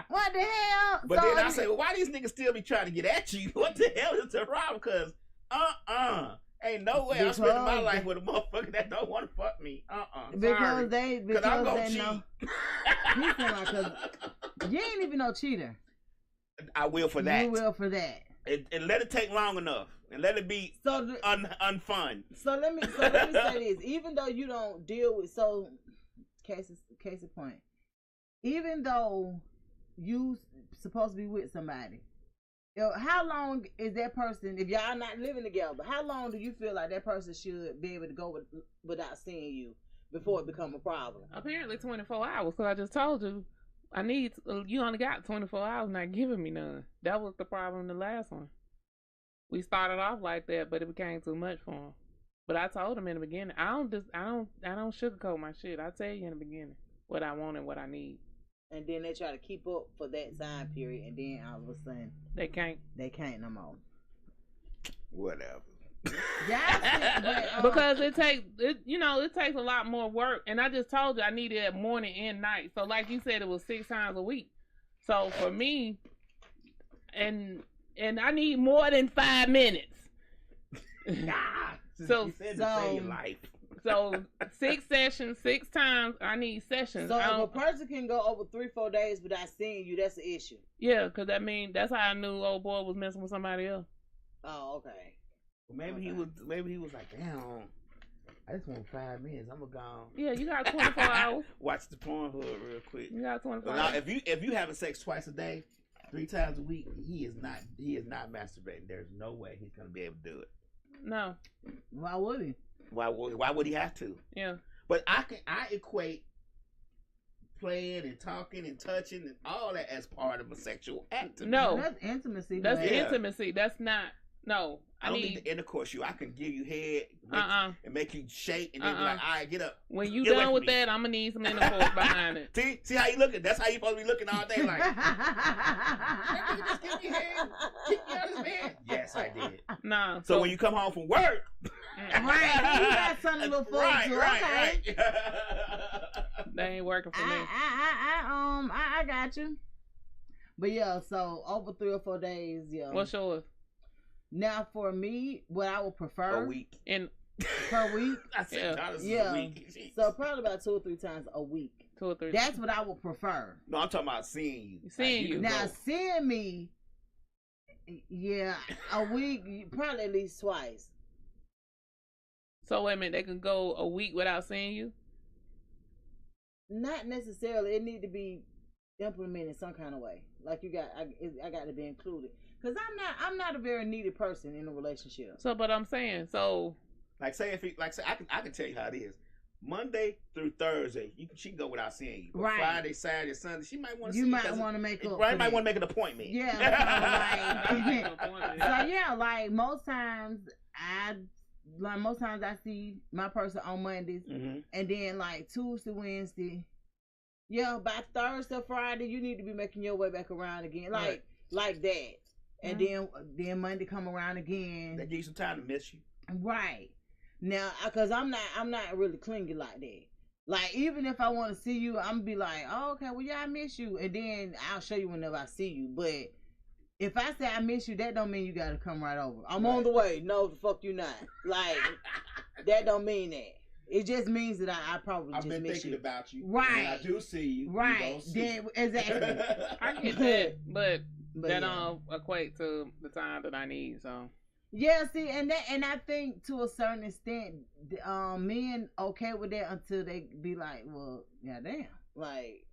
What the hell? But then I say, well, why these niggas still be trying to get at you? What the hell is the problem? Because, ain't no way I'm spending my life with a motherfucker that don't want to fuck me. Because they cheat. know. You feel like, cause you ain't even no cheater. I will for that. You will for that. And let it take long enough. And let it be unfun. So let me say this. Even though you don't deal with, case in point, even though you supposed to be with somebody, how long is that person, if y'all not living together, how long do you feel like that person should be able to go without seeing you before it become a problem? Apparently 24 hours. So I just told you, you only got 24 hours not giving me none. That was the problem in the last one. We started off like that, but it became too much for him. But I told him in the beginning, I don't sugarcoat my shit. I tell you in the beginning what I want and what I need. And then they try to keep up for that time period, and then all of a sudden they can't no more. Whatever. Yeah, because it takes a lot more work. And I just told you I needed it morning and night. So like you said, it was 6 times a week. So for me, and I need more than 5 minutes. So 6 sessions, 6 times. I need sessions. So if a person can go over 3-4 days without seeing you, that's an issue. Yeah, because that's how I knew old boy was messing with somebody else. Oh, okay. Well, maybe he was like, damn, I just want 5 minutes. I'm gonna go. Yeah, you got 24 hours. Watch the Pornhub real quick. You got 24 now, hours. if you having sex twice a day, 3 times a week, he is not masturbating. There's no way he's gonna be able to do it. No. Why would he? Why would he have to? Yeah. But I equate playing and talking and touching and all that as part of a sexual act. No, that's intimacy. That's intimacy. That's not. No, I don't need the intercourse. I can give you head and make you shake and then be like, all right, get up. When you done with that, I'm gonna need some intercourse behind it. See how you looking? That's how you supposed to be looking all day. Like, you just give me head, kick me out of his bed. Yes, I did. No. So when you come home from work, right, you got something to look forward to. Right. They ain't working for me. I got you. But yeah, so over 3 or 4 days, yeah. What's yours? Now for me, what I would prefer a week per week. I said, yeah. A week. So probably about 2 or 3 times a week. 2 or 3. That's what I would prefer. No, I'm talking about seeing you. Seeing you. Now seeing me, yeah, a week, probably at least twice. So wait a minute, they can go a week without seeing you? Not necessarily. It need to be implemented some kind of way. Like I got to be included. Cause I'm not a very needy person in a relationship. So, but I'm saying, so like say I can tell you how it is. Monday through Thursday, she can go without seeing you. But right. Friday, Saturday, Sunday, she might want to see you. Might want to make up. Right, might want to make an appointment. Yeah. So yeah, like most times I see my person on Mondays, and then like Tuesday, Wednesday. Yeah, by Thursday, Friday, you need to be making your way back around again, like that. And then Monday come around again. That gives you some time to miss you. Right. Now, because I'm not really clingy like that. Like, even if I want to see you, I'm be like, oh, okay, well, yeah, I miss you. And then I'll show you whenever I see you. But if I say I miss you, that don't mean you got to come right over. I'm on the way. No, the fuck you not. Like, that don't mean that. It just means that I probably just miss you. I've been thinking about you. Right. When I do see you. Right. Then, exactly. I get that, but that don't equate to the time that I need, so. Yeah, see, and I think to a certain extent, men okay with that until they be like, well, yeah, damn, like,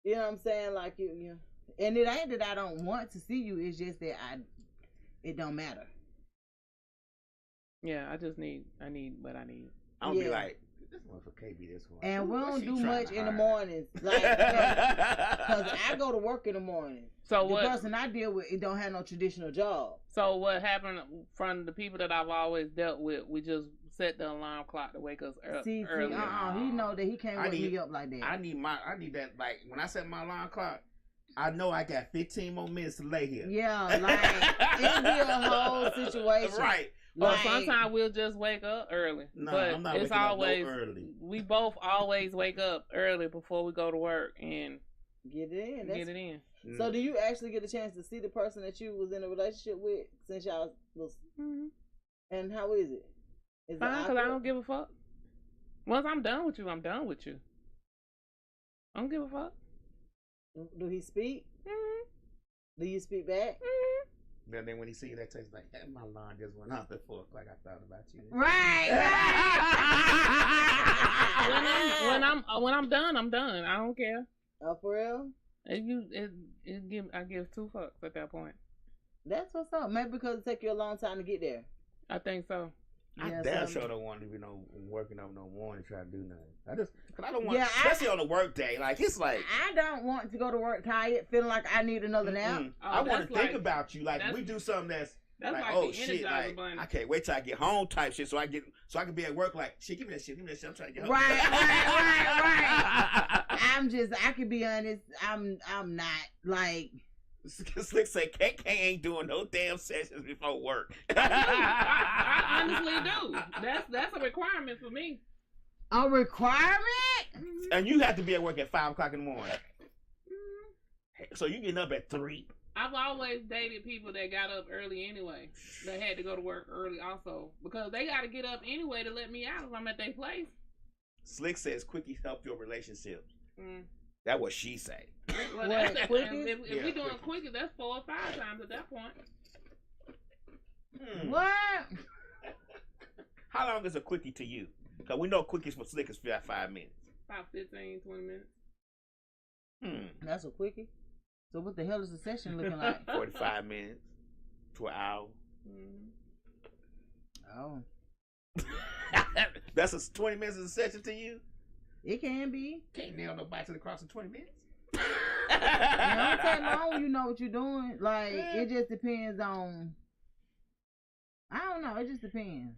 you know what I'm saying, like you, and it ain't that I don't want to see you, it's just that it don't matter. Yeah, I need what I need. I'm gonna be like, this motherfucker can't be this one. And we don't do much in the mornings, like, because I go to work in the morning. So the person I deal with, it don't have no traditional job. So what happened from the people that I've always dealt with? We just set the alarm clock to wake us early. He know that he can't wake me up like that. I need that. Like when I set my alarm clock, I know I got 15 more minutes to lay here. Yeah, like it'd be a whole situation. Right. Well, Like, sometimes we'll just wake up early. No, but I'm not it's waking always up no early. we both always wake up early before we go to work and get it in. get it in. So do you actually get a chance to see the person that you was in a relationship with since y'all was? Mm-hmm. And how is it? Is Fine, it because I awkward? don't give a fuck. Once I'm done with you, I'm done with you. I don't give a fuck. Do he speak? Mm-hmm. Do you speak back? Mm-hmm. Then when he see you, that text like, hey, my alarm just went off at 4 o'clock. I thought about you. Right. when I'm done, I'm done. I don't care. Oh, for real? I give 2 fucks at that point. That's what's up. Maybe because it take you a long time to get there. I think so. I Yeah, damn so- sure don't want to be working up no morning try to do nothing. Cause I don't want, Yeah, especially on the work day. Like it's like I don't want to go to work tired, feeling like I need another nap. I want that's to think like- about you. Like we do something that's like, like oh the shit, Energizer like Bunny. I can't wait till I get home type shit, so I can be at work like shit. Give me that shit. I'm trying to get home. Right. I can be honest. I'm not like. Slick say KK ain't doing no damn sessions before work. I honestly do. That's a requirement for me. A requirement? And you have to be at work at 5 o'clock in the morning. So you getting up at 3. I've always dated people that got up early anyway. That had to go to work early also. Because they got to get up anyway to let me out if I'm at their place. Slick says quickies help your relationships. Mm. That's what she say. Well, What, if quickies? we doing quickies, that's 4 or 5 times at that point. What? How long is a quickie to you? Because we know quickies for Slick is 5 minutes. About 15, 20 minutes. That's a quickie. So what the hell is the session looking like? 45 minutes to an hour. Mm-hmm. Oh, That's a 20 minutes of a session to you? it can be. Can't nail nobody to the cross in 20 minutes. It don't take long. You know what you're doing. Like it just depends on. I don't know. It just depends.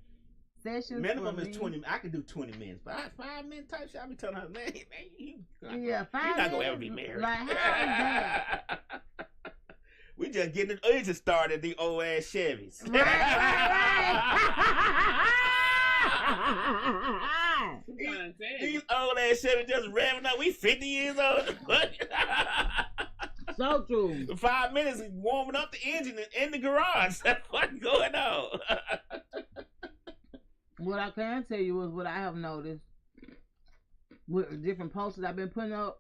Sessions. Minimum for is me- 20. I can do 20 minutes, but 5 minute type shit. I be telling her, man, you Yeah, 5 you're not gonna minutes, ever be married. like, how is that? We just getting the engine started. The old ass Chevys. These old ass Chevys just revving up. We 50 years old. So true. 5 minutes is warming up the engine in the garage. That's what's going on. What I can tell you is what I have noticed with different posts that I've been putting up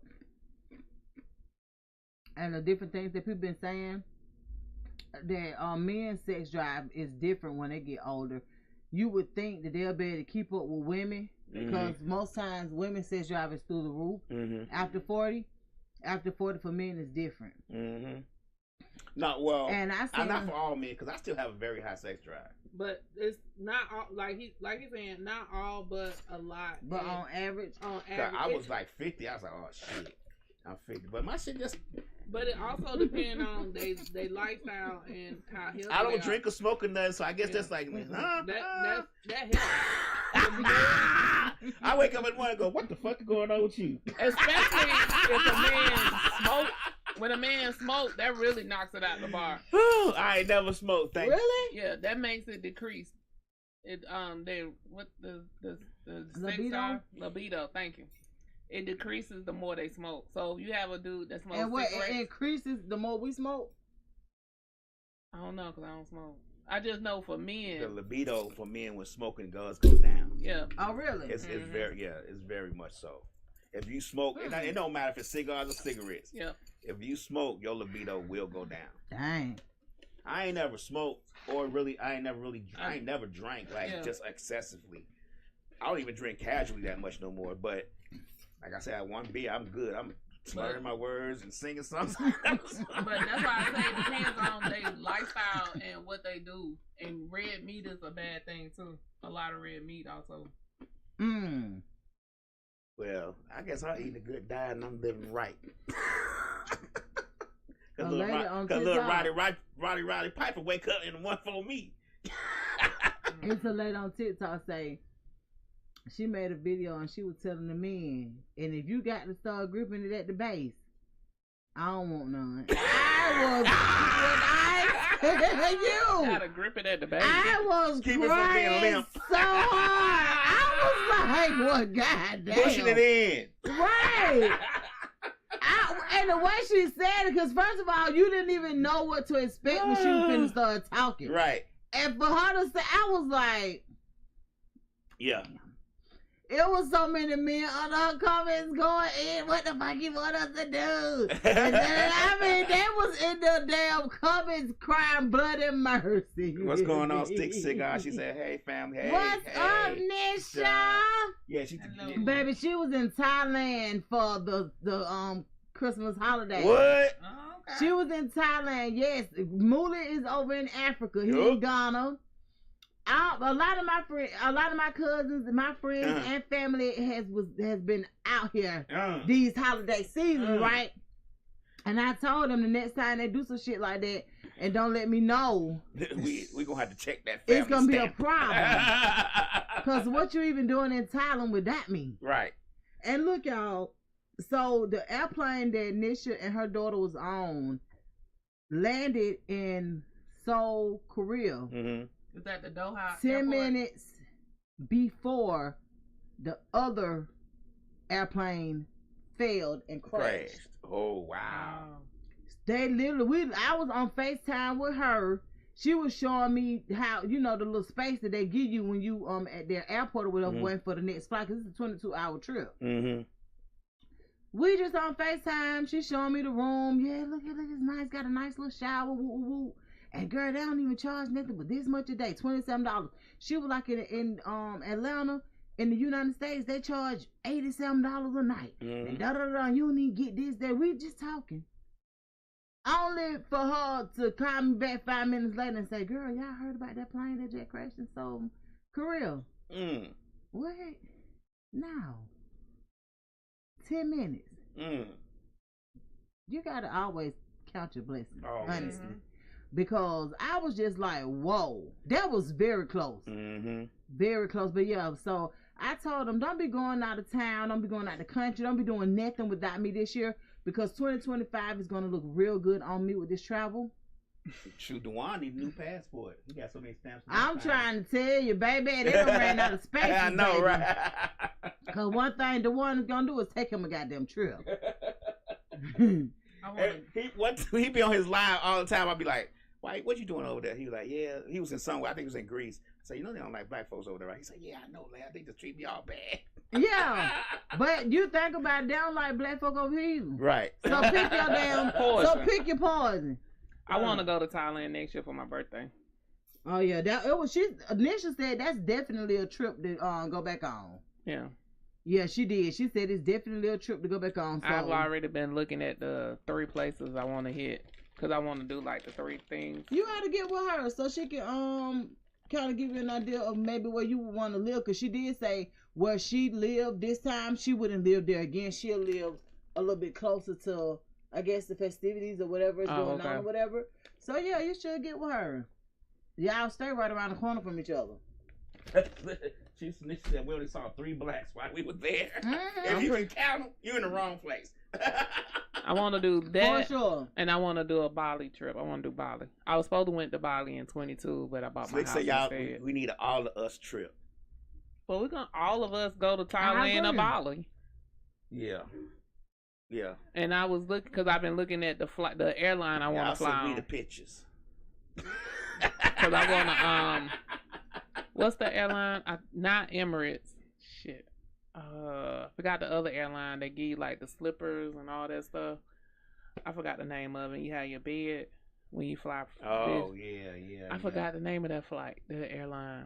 and the different things that people been saying, that men's sex drive is different when they get older. You would think that they'll be able to keep up with women because most times women's sex drive is through the roof after 40. After 40 for men is different. Not well. And I'm not for all men because I still have a very high sex drive. But it's not all, like he's saying, not all, but a lot. But on average, I was like 50. I was like, oh shit, I'm 50. But my shit just. But it also depends on they lifestyle and how healthy I don't they drink or smoke or nothing, so I guess that's like that helps. I wake up in the morning and go, what the fuck is going on with you? Especially if a man smoke. When a man smoke, that really knocks it out the bar. I ain't never smoked. Thank really? Yeah, that makes it decrease. It the Libido? libido. Thank you. It decreases the more they smoke. So you have a dude that smokes And what cigarettes. it increases the more we smoke? I don't know because I don't smoke. I just know for men. The libido for men when smoking does go down. Yeah. Oh, really? It's very much so. If you smoke, it don't matter if it's cigars or cigarettes. Yeah. If you smoke, your libido will go down. Dang. I ain't never smoked or I ain't never drank just excessively. I don't even drink casually that much no more. But like I said, at one beer, I'm good. I'm slurring my words and singing songs. But that's why I say it depends on their lifestyle and what they do. And red meat is a bad thing too. A lot of red meat also. Well, I guess I eat a good diet and I'm living right. Cause little Roddy Piper wake up and one for me. It's a lady on TikTok say she made a video and she was telling the men, and if you got to start gripping it at the base, I don't want none. I You Gotta grip it at the back. I was Keep it from being crying limp. so hard. I was like, "What? Goddamn!" Pushing it in. Right. And the way she said it, because first of all, you didn't even know what to expect when she finna start talking. Right. And for her to say, I was like, Yeah. it was so many men on her comments going in. What the fuck you want us to do? And then, I mean, they was in the damn comments crying bloody mercy. What's going on, Stick Cigar? She said, "Hey, family. Hey, What's hey, up, Nisha? Yeah, she. Baby, she was in Thailand for the Christmas holiday. What? Oh, okay. She was in Thailand. Yes, Moolah is over in Africa. He in Ghana. A lot of my cousins, my friends, and family has been out here these holiday seasons, right? And I told them the next time they do some shit like that, and don't let me know, we gonna have to check that. Family it's gonna be a stamp. problem. Cause what you even doing in Thailand with that mean? Right. And look, y'all. So the airplane that Nisha and her daughter was on landed in Seoul, Korea. Mm-hmm. Is that the Doha 10 airport? minutes before the other airplane failed and crashed. Oh wow. They literally, I was on FaceTime with her. She was showing me how, the little space that they give you when you at their airport or whatever, waiting for the next flight, because it's a 22-hour trip. Mm-hmm. We just on FaceTime. She showing me the room. Yeah, look, it's nice. Got a nice little shower. Woo, woo, woo. And girl, they don't even charge nothing but this much a day, $27. She was like in Atlanta, in the United States, they charge $87 a night. And you don't even get this, that. We just talking. Only for her to call me back 5 minutes later and say, "Girl, y'all heard about that plane that just crashed in Seoul, Korea?" What? No. 10 minutes. You gotta always count your blessings, honestly. Because I was just like, whoa, that was very close. Very close. But yeah, so I told them, don't be going out of town, don't be going out of the country, don't be doing nothing without me this year, because 2025 is going to look real good on me with this travel. Shoot, Dewan need a new passport. He got so many stamps. I'm trying to tell you, baby, they done ran out of space. I know, baby. right? Because one thing Dewan is going to do is take him a goddamn trip. He be on his line all the time. I'll be like, "Why? What you doing over there?" He was like, "Yeah." He was in somewhere. I think he was in Greece. I said, "You know they don't like black folks over there, right?" He said, "Yeah, I know, lad. They just treat me all bad." Yeah, but you think about it, they don't like black folk over here. Right. So pick your damn poison. So pick your poison. I want to go to Thailand next year for my birthday. Oh yeah, Nisha said that's definitely a trip to go back on. Yeah. Yeah, she did. She said it's definitely a trip to go back on. So. I've already been looking at the 3 places I want to hit, because I want to do like the 3 things. You ought to get with her so she can kind of give you an idea of maybe where you would want to live, because she did say where she lived this time she wouldn't live there again. She'll live a little bit closer to, I guess, the festivities or whatever is going on or whatever. So yeah, you should get with her. Y'all stay right around the corner from each other. She said we only saw 3 blacks while we were there. If you can count them, you're in the wrong place. I want to do that. For sure. And I want to do a Bali trip. I want to do Bali. I was supposed to went to Bali in 22, but I bought my house instead. We need an all of us trip. Well, we're gonna all of us go to Thailand or Bali. Yeah. Yeah. And I was looking, because I've been looking at the airline I want to fly on. I'll send me the pictures. Because I want to what's the airline? Not Emirates. Shit. I forgot the other airline. They give you like the slippers and all that stuff. I forgot the name of it. You have your bed when you fly. Oh yeah. I forgot the name of that flight. The airline.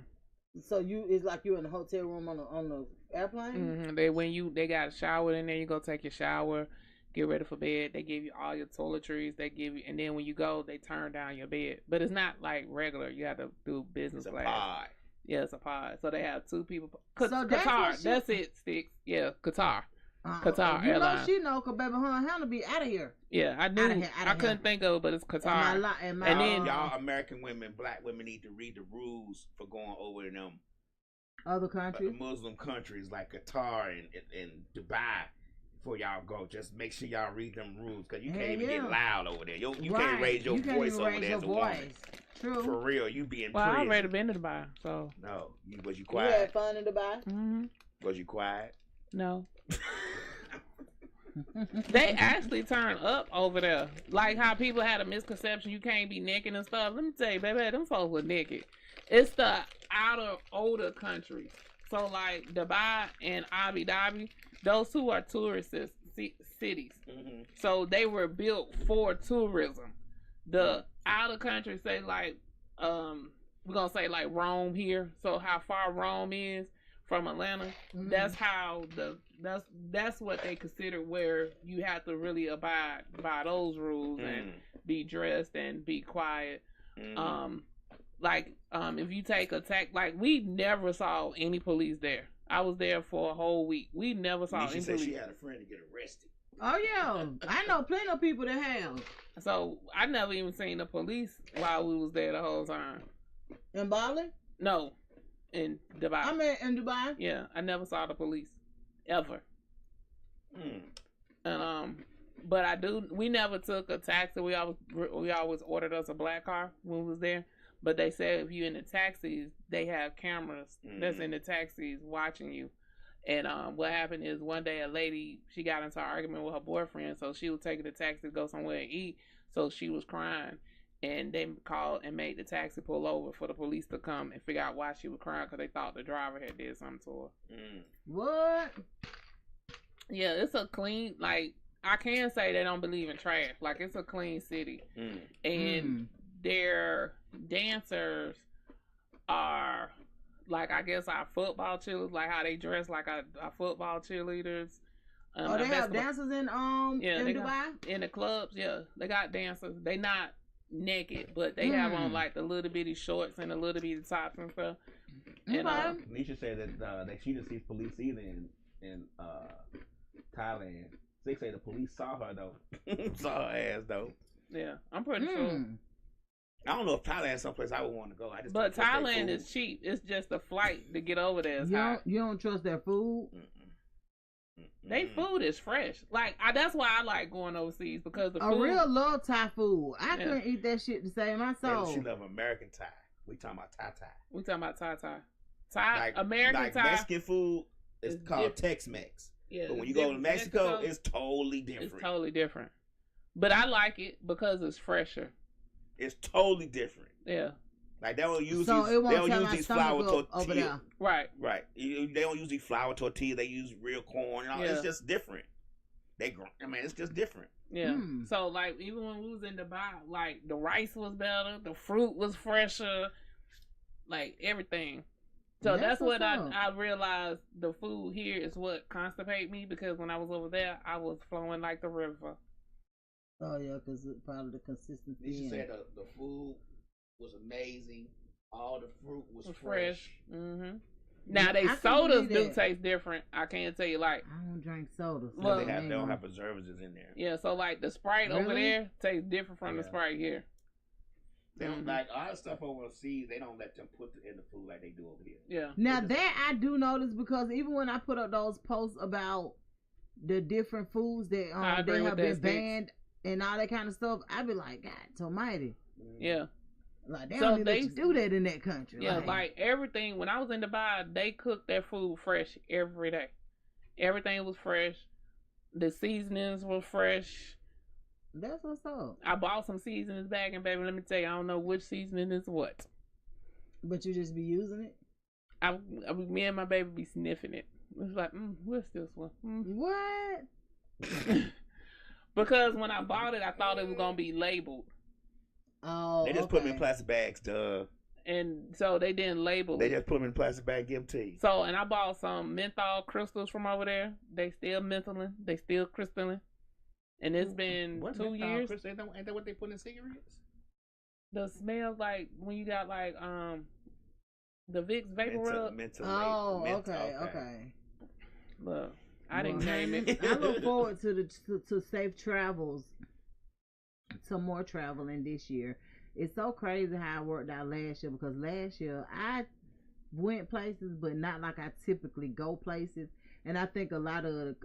So it's like you in the hotel room on the airplane. Mm-hmm. They got a shower in there. You go take your shower, get ready for bed. They give you all your toiletries. They give you, and then when you go, they turn down your bed. But it's not like regular. You have to do business class. Pod. Yeah, it's a pod. So they have 2 people. So Qatar. That's it, Sticks. Yeah, Qatar. Qatar Airlines. She know, because baby, Hannah be out of here. Yeah, I knew. I couldn't think of it, but it's Qatar. And then y'all American women, black women need to read the rules for going over in them other countries, Muslim countries like Qatar and Dubai. before y'all go, just make sure y'all read them rules, because you can't Hell even yeah. get loud over there. You Right. can't raise your You can't voice even over raise there your as a woman. voice. True. For real, you be in Well, I prison. already been to Dubai, so. No, was you You had quiet? fun in Dubai? Mm-hmm. Was you quiet? No. They actually turn up over there. Like how people had a misconception you can't be naked and stuff. Let me tell you, baby, them folks were naked. It's the outer, older countries. So like Dubai and Abu Dhabi, those two are tourist cities. Mm-hmm. So they were built for tourism. The outer countries, say like, we're gonna say like Rome here. So how far Rome is from Atlanta, that's how that's what they consider where you have to really abide by those rules and be dressed and be quiet. If you take a like we never saw any police there. I was there for a whole week. We never saw any She said police. she had a friend to get arrested. Oh yeah, I know plenty of people that have. So I never even seen the police while we was there the whole time. In Bali? No, in Dubai. I mean, in Dubai? Yeah, I never saw the police ever. And but I do. We never took a taxi. We always ordered us a black car when we was there. But they said if you in the taxis, they have cameras that's in the taxis watching you. And what happened is one day a lady, she got into an argument with her boyfriend, so she was taking the taxi to go somewhere and eat. So she was crying, and they called and made the taxi pull over for the police to come and figure out why she was crying, because they thought the driver had did something to her. What? Yeah, it's a clean, like, I can say they don't believe in trash. Like, it's a clean city. And their dancers are, like, I guess our football cheerleaders, like how they dress like our football cheerleaders. They have dancers in Dubai? In the clubs, yeah. They got dancers. They not naked, but they have on, like, the little bitty shorts and the little bitty tops and stuff. And, Nisha said that she didn't see police either in Thailand. They say the police saw her though. Saw her ass though. Yeah, I'm pretty sure. I don't know if Thailand's someplace I would want to go. But Thailand is cheap. It's just a flight to get over there. You don't trust their food? They food is fresh. Like that's why I like going overseas, because the food. I real love Thai food. I couldn't eat that shit to save my soul. She love American Thai. We talking about Thai. We talking about Thai. Like, American like Thai. Mexican food is called Tex-Mex. Yeah, but when you go to Mexico, it's totally different. It's totally different. But I like it because it's fresher. It's totally different. Yeah. Like they don't use these flour tortillas over there. Right. They don't use these flour tortillas. They use real corn. It's just different. It's just different. Yeah. So like even when we was in Dubai, like the rice was better, the fruit was fresher, like everything. So that's what I realized. The food here is what constipate me, because when I was over there, I was flowing like the river. Oh yeah, because probably the consistency. You said the food was amazing. All the fruit was fresh. Now they sodas do taste different. I can't tell you, like, I don't drink sodas. Well, they don't have preservatives in there. Yeah, so like the Sprite over there tastes different from the Sprite here. They don't like our stuff overseas. They don't let them put it in the food like they do over here. Yeah. Now that I do notice, because even when I put up those posts about the different foods that they have been banned and all that kind of stuff, I be like, God almighty. Yeah. Like they don't even do that in that country. Yeah, like everything. When I was in Dubai, they cooked their food fresh every day. Everything was fresh. The seasonings were fresh. That's what's up. I bought some seasonings back, and baby, let me tell you, I don't know which seasoning is what. But you just be using it? Me and my baby be sniffing it. It's like, what's this one? What? Because when I bought it, I thought it was gonna be labeled. Oh, they just put them in plastic bags, duh. And so they didn't label They just put them in plastic bag, give them to you. So, and I bought some menthol crystals from over there. They still mentholing. They still crystalline. And it's been 2 years. Ain't that what they put in cigarettes? The smell like when you got like the Vicks vapor rub. Okay. Look, I didn't name it. I look forward to safe travels, to more traveling this year. It's so crazy how I worked out last year, because last year I went places, but not like I typically go places. And I think a lot of it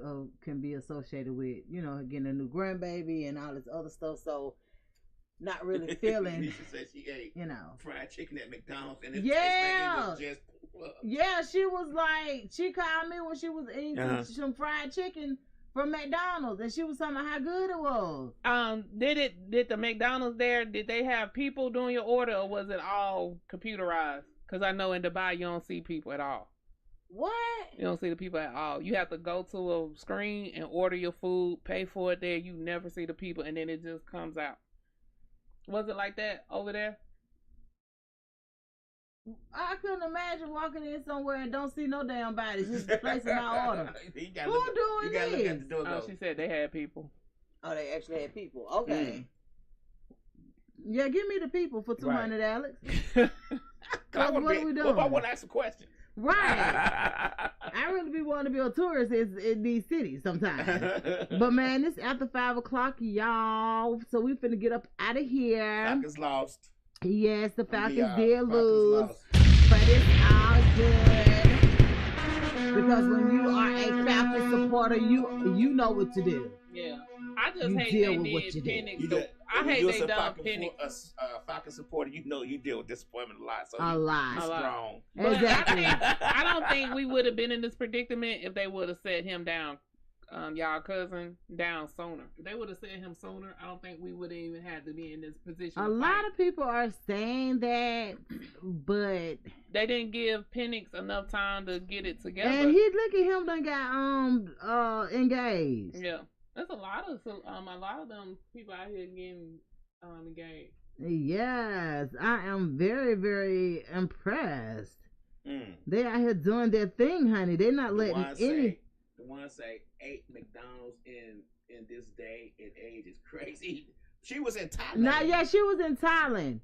can be associated with, getting a new grandbaby and all this other stuff. So, not really feeling. Nisha said she ate fried chicken at McDonald's and it tastes like it was just Yeah, she was like, she called me when she was eating some fried chicken from McDonald's, and she was talking about how good it was. Did the McDonald's there, did they have people doing your order, or was it all computerized? Because I know in Dubai you don't see people at all. What? You don't see the people at all. You have to go to a screen and order your food, pay for it there. You never see the people, and then it just comes out. Was it like that over there? I couldn't imagine walking in somewhere and don't see no damn body, just placing my order. Who doing you gotta this? Look at the door. Oh, she said they had people. Oh, they actually had people. Okay. Yeah, give me the people for $200, Alex. What are we doing? Well, I want to ask a question. Right. I really be wanting to be a tourist in these cities sometimes. But man, it's after 5 o'clock, y'all. So we finna get up out of here. Falcons lost. Yes, the Falcons did lose. But it's all good. Because when you are a Falcons supporter, you know what to do. Yeah. I just you hate deal they with what did you do. I hate they done Penix. A Falcon supporter, you deal with disappointment a lot. So a lot. You're strong. Exactly. I don't think we would have been in this predicament if they would have set him down, y'all cousin, down sooner. If they would have set him sooner, I don't think we would have even had to be in this position. A lot of people are saying that, but they didn't give Penix enough time to get it together. And look at him done got engaged. Yeah. There's a lot of them people out here getting engaged. Yes, I am very, very impressed. Mm. They out here doing their thing, honey. They're not letting any. The one say 8 McDonald's in this day and age is crazy. She was in Thailand. She was in Thailand.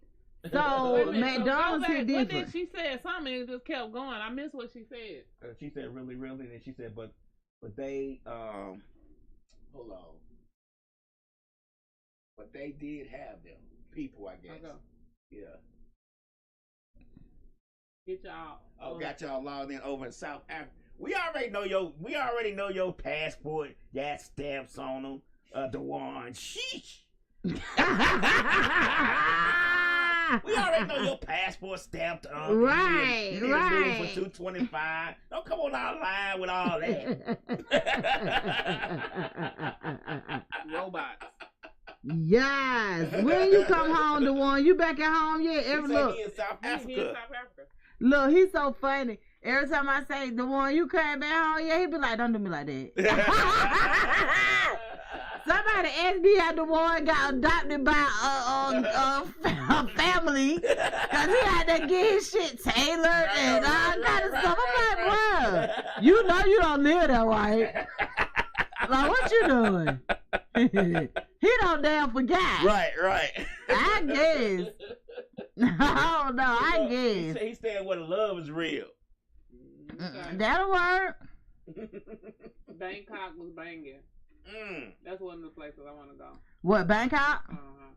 So McDonald's here different. What did she say? Something it just kept going. I missed what she said. She said really, really, and she said, but they hold on. But they did have them people, I guess. Okay. Yeah. Get y'all. Got y'all logged in over in South Africa. We already know your passport. Got stamps on them. The one. Sheesh. We already know your passport stamped on. Right. You need to do it for $225. Don't come on our line with all that. Robots. Yes. When you come home, the one you back at home yet? He in South Africa. Look, he's so funny. Every time I say the one you came back home, he be like, don't do me like that. Somebody asked me how the one got adopted by a family because he had to get his shit tailored and all kind of stuff. I'm like, bro, you know you don't live there, right? Like, what you doing? He don't damn forgot. Right. I guess. I don't know. I guess. He's saying where the love is real. That'll work. Bangkok was banging. That's one of the places I want to go. What, Bangkok? Uh-huh.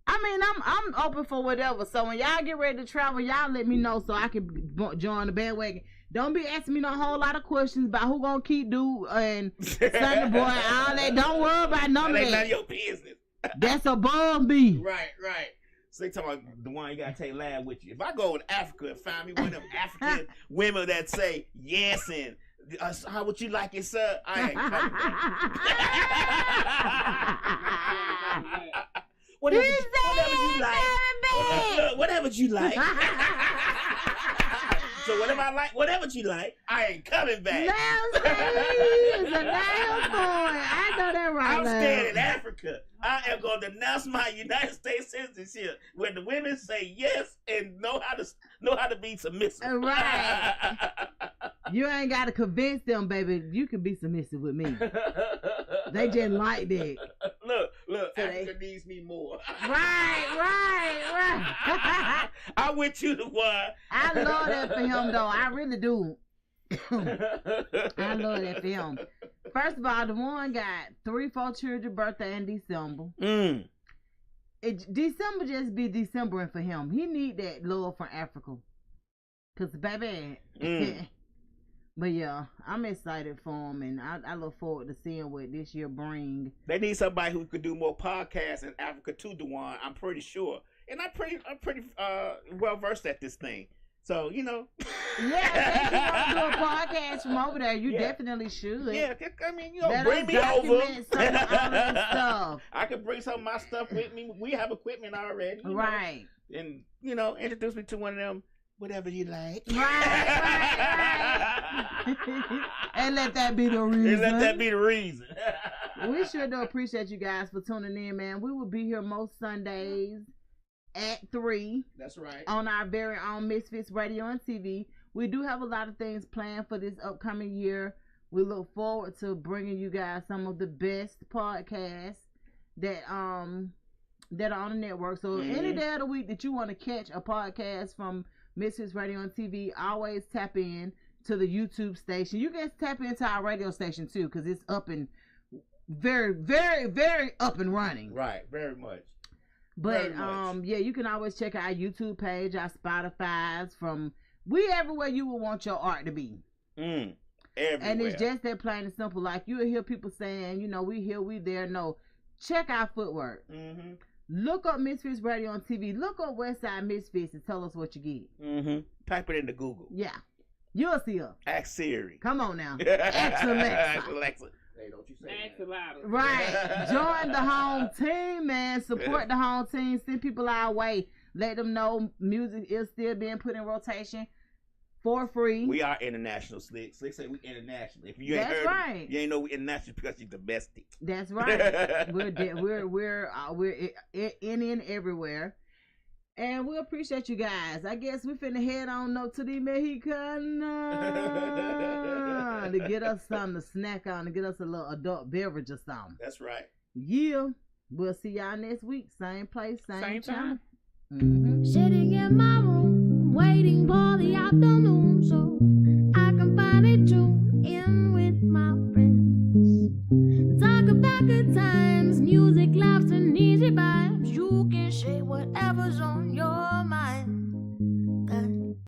I mean, I'm open for whatever. So when y'all get ready to travel, y'all let me know so I can join the bandwagon. Don't be asking me no whole lot of questions about who gonna keep dude and Sunday boy and all that. Don't worry about none of that. That ain't none of your business. That's above me. Right. So they talking about the one you gotta take lab with you. If I go in Africa and find me one of them African women that say yes and how would you like it, sir? I ain't coming back. Whatever you like. So whatever you like, I ain't coming back. He's a damn boy. I know that right I'm now. staying in Africa. I am going to denounce my United States citizenship where the women say yes and know how to be submissive. Right. You ain't got to convince them, baby. You can be submissive with me. They just like that. Look, so Africa needs me more. Right. I'm with you, the one. I love that for him, though. I really do. I love that for him. First of all, the one got 3-4 children birthday in December. December just be Decembering for him. He need that love from Africa. Cause baby, But yeah, I'm excited for them, and I look forward to seeing what this year bring. They need somebody who could do more podcasts in Africa too, Dewan. I'm pretty sure, and I'm pretty well versed at this thing. So you know, yeah, if you want to do a podcast from over there, you definitely should. Yeah, I mean, you know, Let bring us me over. document some of all that stuff. I could bring some of my stuff with me. We have equipment already, you Right? know, and you know, introduce me to one of them. Whatever you like. Right. And let that be the reason. We sure do appreciate you guys for tuning in, man. We will be here most Sundays at 3. That's right. On our very own Misfits Radio and TV. We do have a lot of things planned for this upcoming year. We look forward to bringing you guys some of the best podcasts that are on the network. So any day of the week that you want to catch a podcast from Misfits Radio and TV, always tap in to the YouTube station. You can tap into our radio station too, because it's up and very, very, very up and running. Right, very much. But yeah, you can always check our YouTube page, our Spotify's, from everywhere you would want your art to be. Everywhere. And it's just that plain and simple. Like you'll hear people saying, you know, we here, we there. No, check our footwork. Look up Misfits Radio on TV. Look up Westside Misfits and tell us what you get. Type it into Google. Yeah. You'll see us. Ask Siri. Come on now. Ask Alexa. Alexa. Hey, don't you say Ask about it. Right. Join the home team, man. Support the home team. Send people our way. Let them know music is still being put in rotation for free. We are international, Slick. Slick said we international. If you ain't That's heard right. you ain't know we international because you're domestic. That's right. we're in everywhere. And we appreciate you guys. I guess we finna head on up to the Mexicana to get us something to snack on, to get us a little adult beverage or something. That's right. Yeah. We'll see y'all next week. Same place, same time. Sitting in my room, waiting for the afternoon so I can finally tune in with my friends. Talk about good times.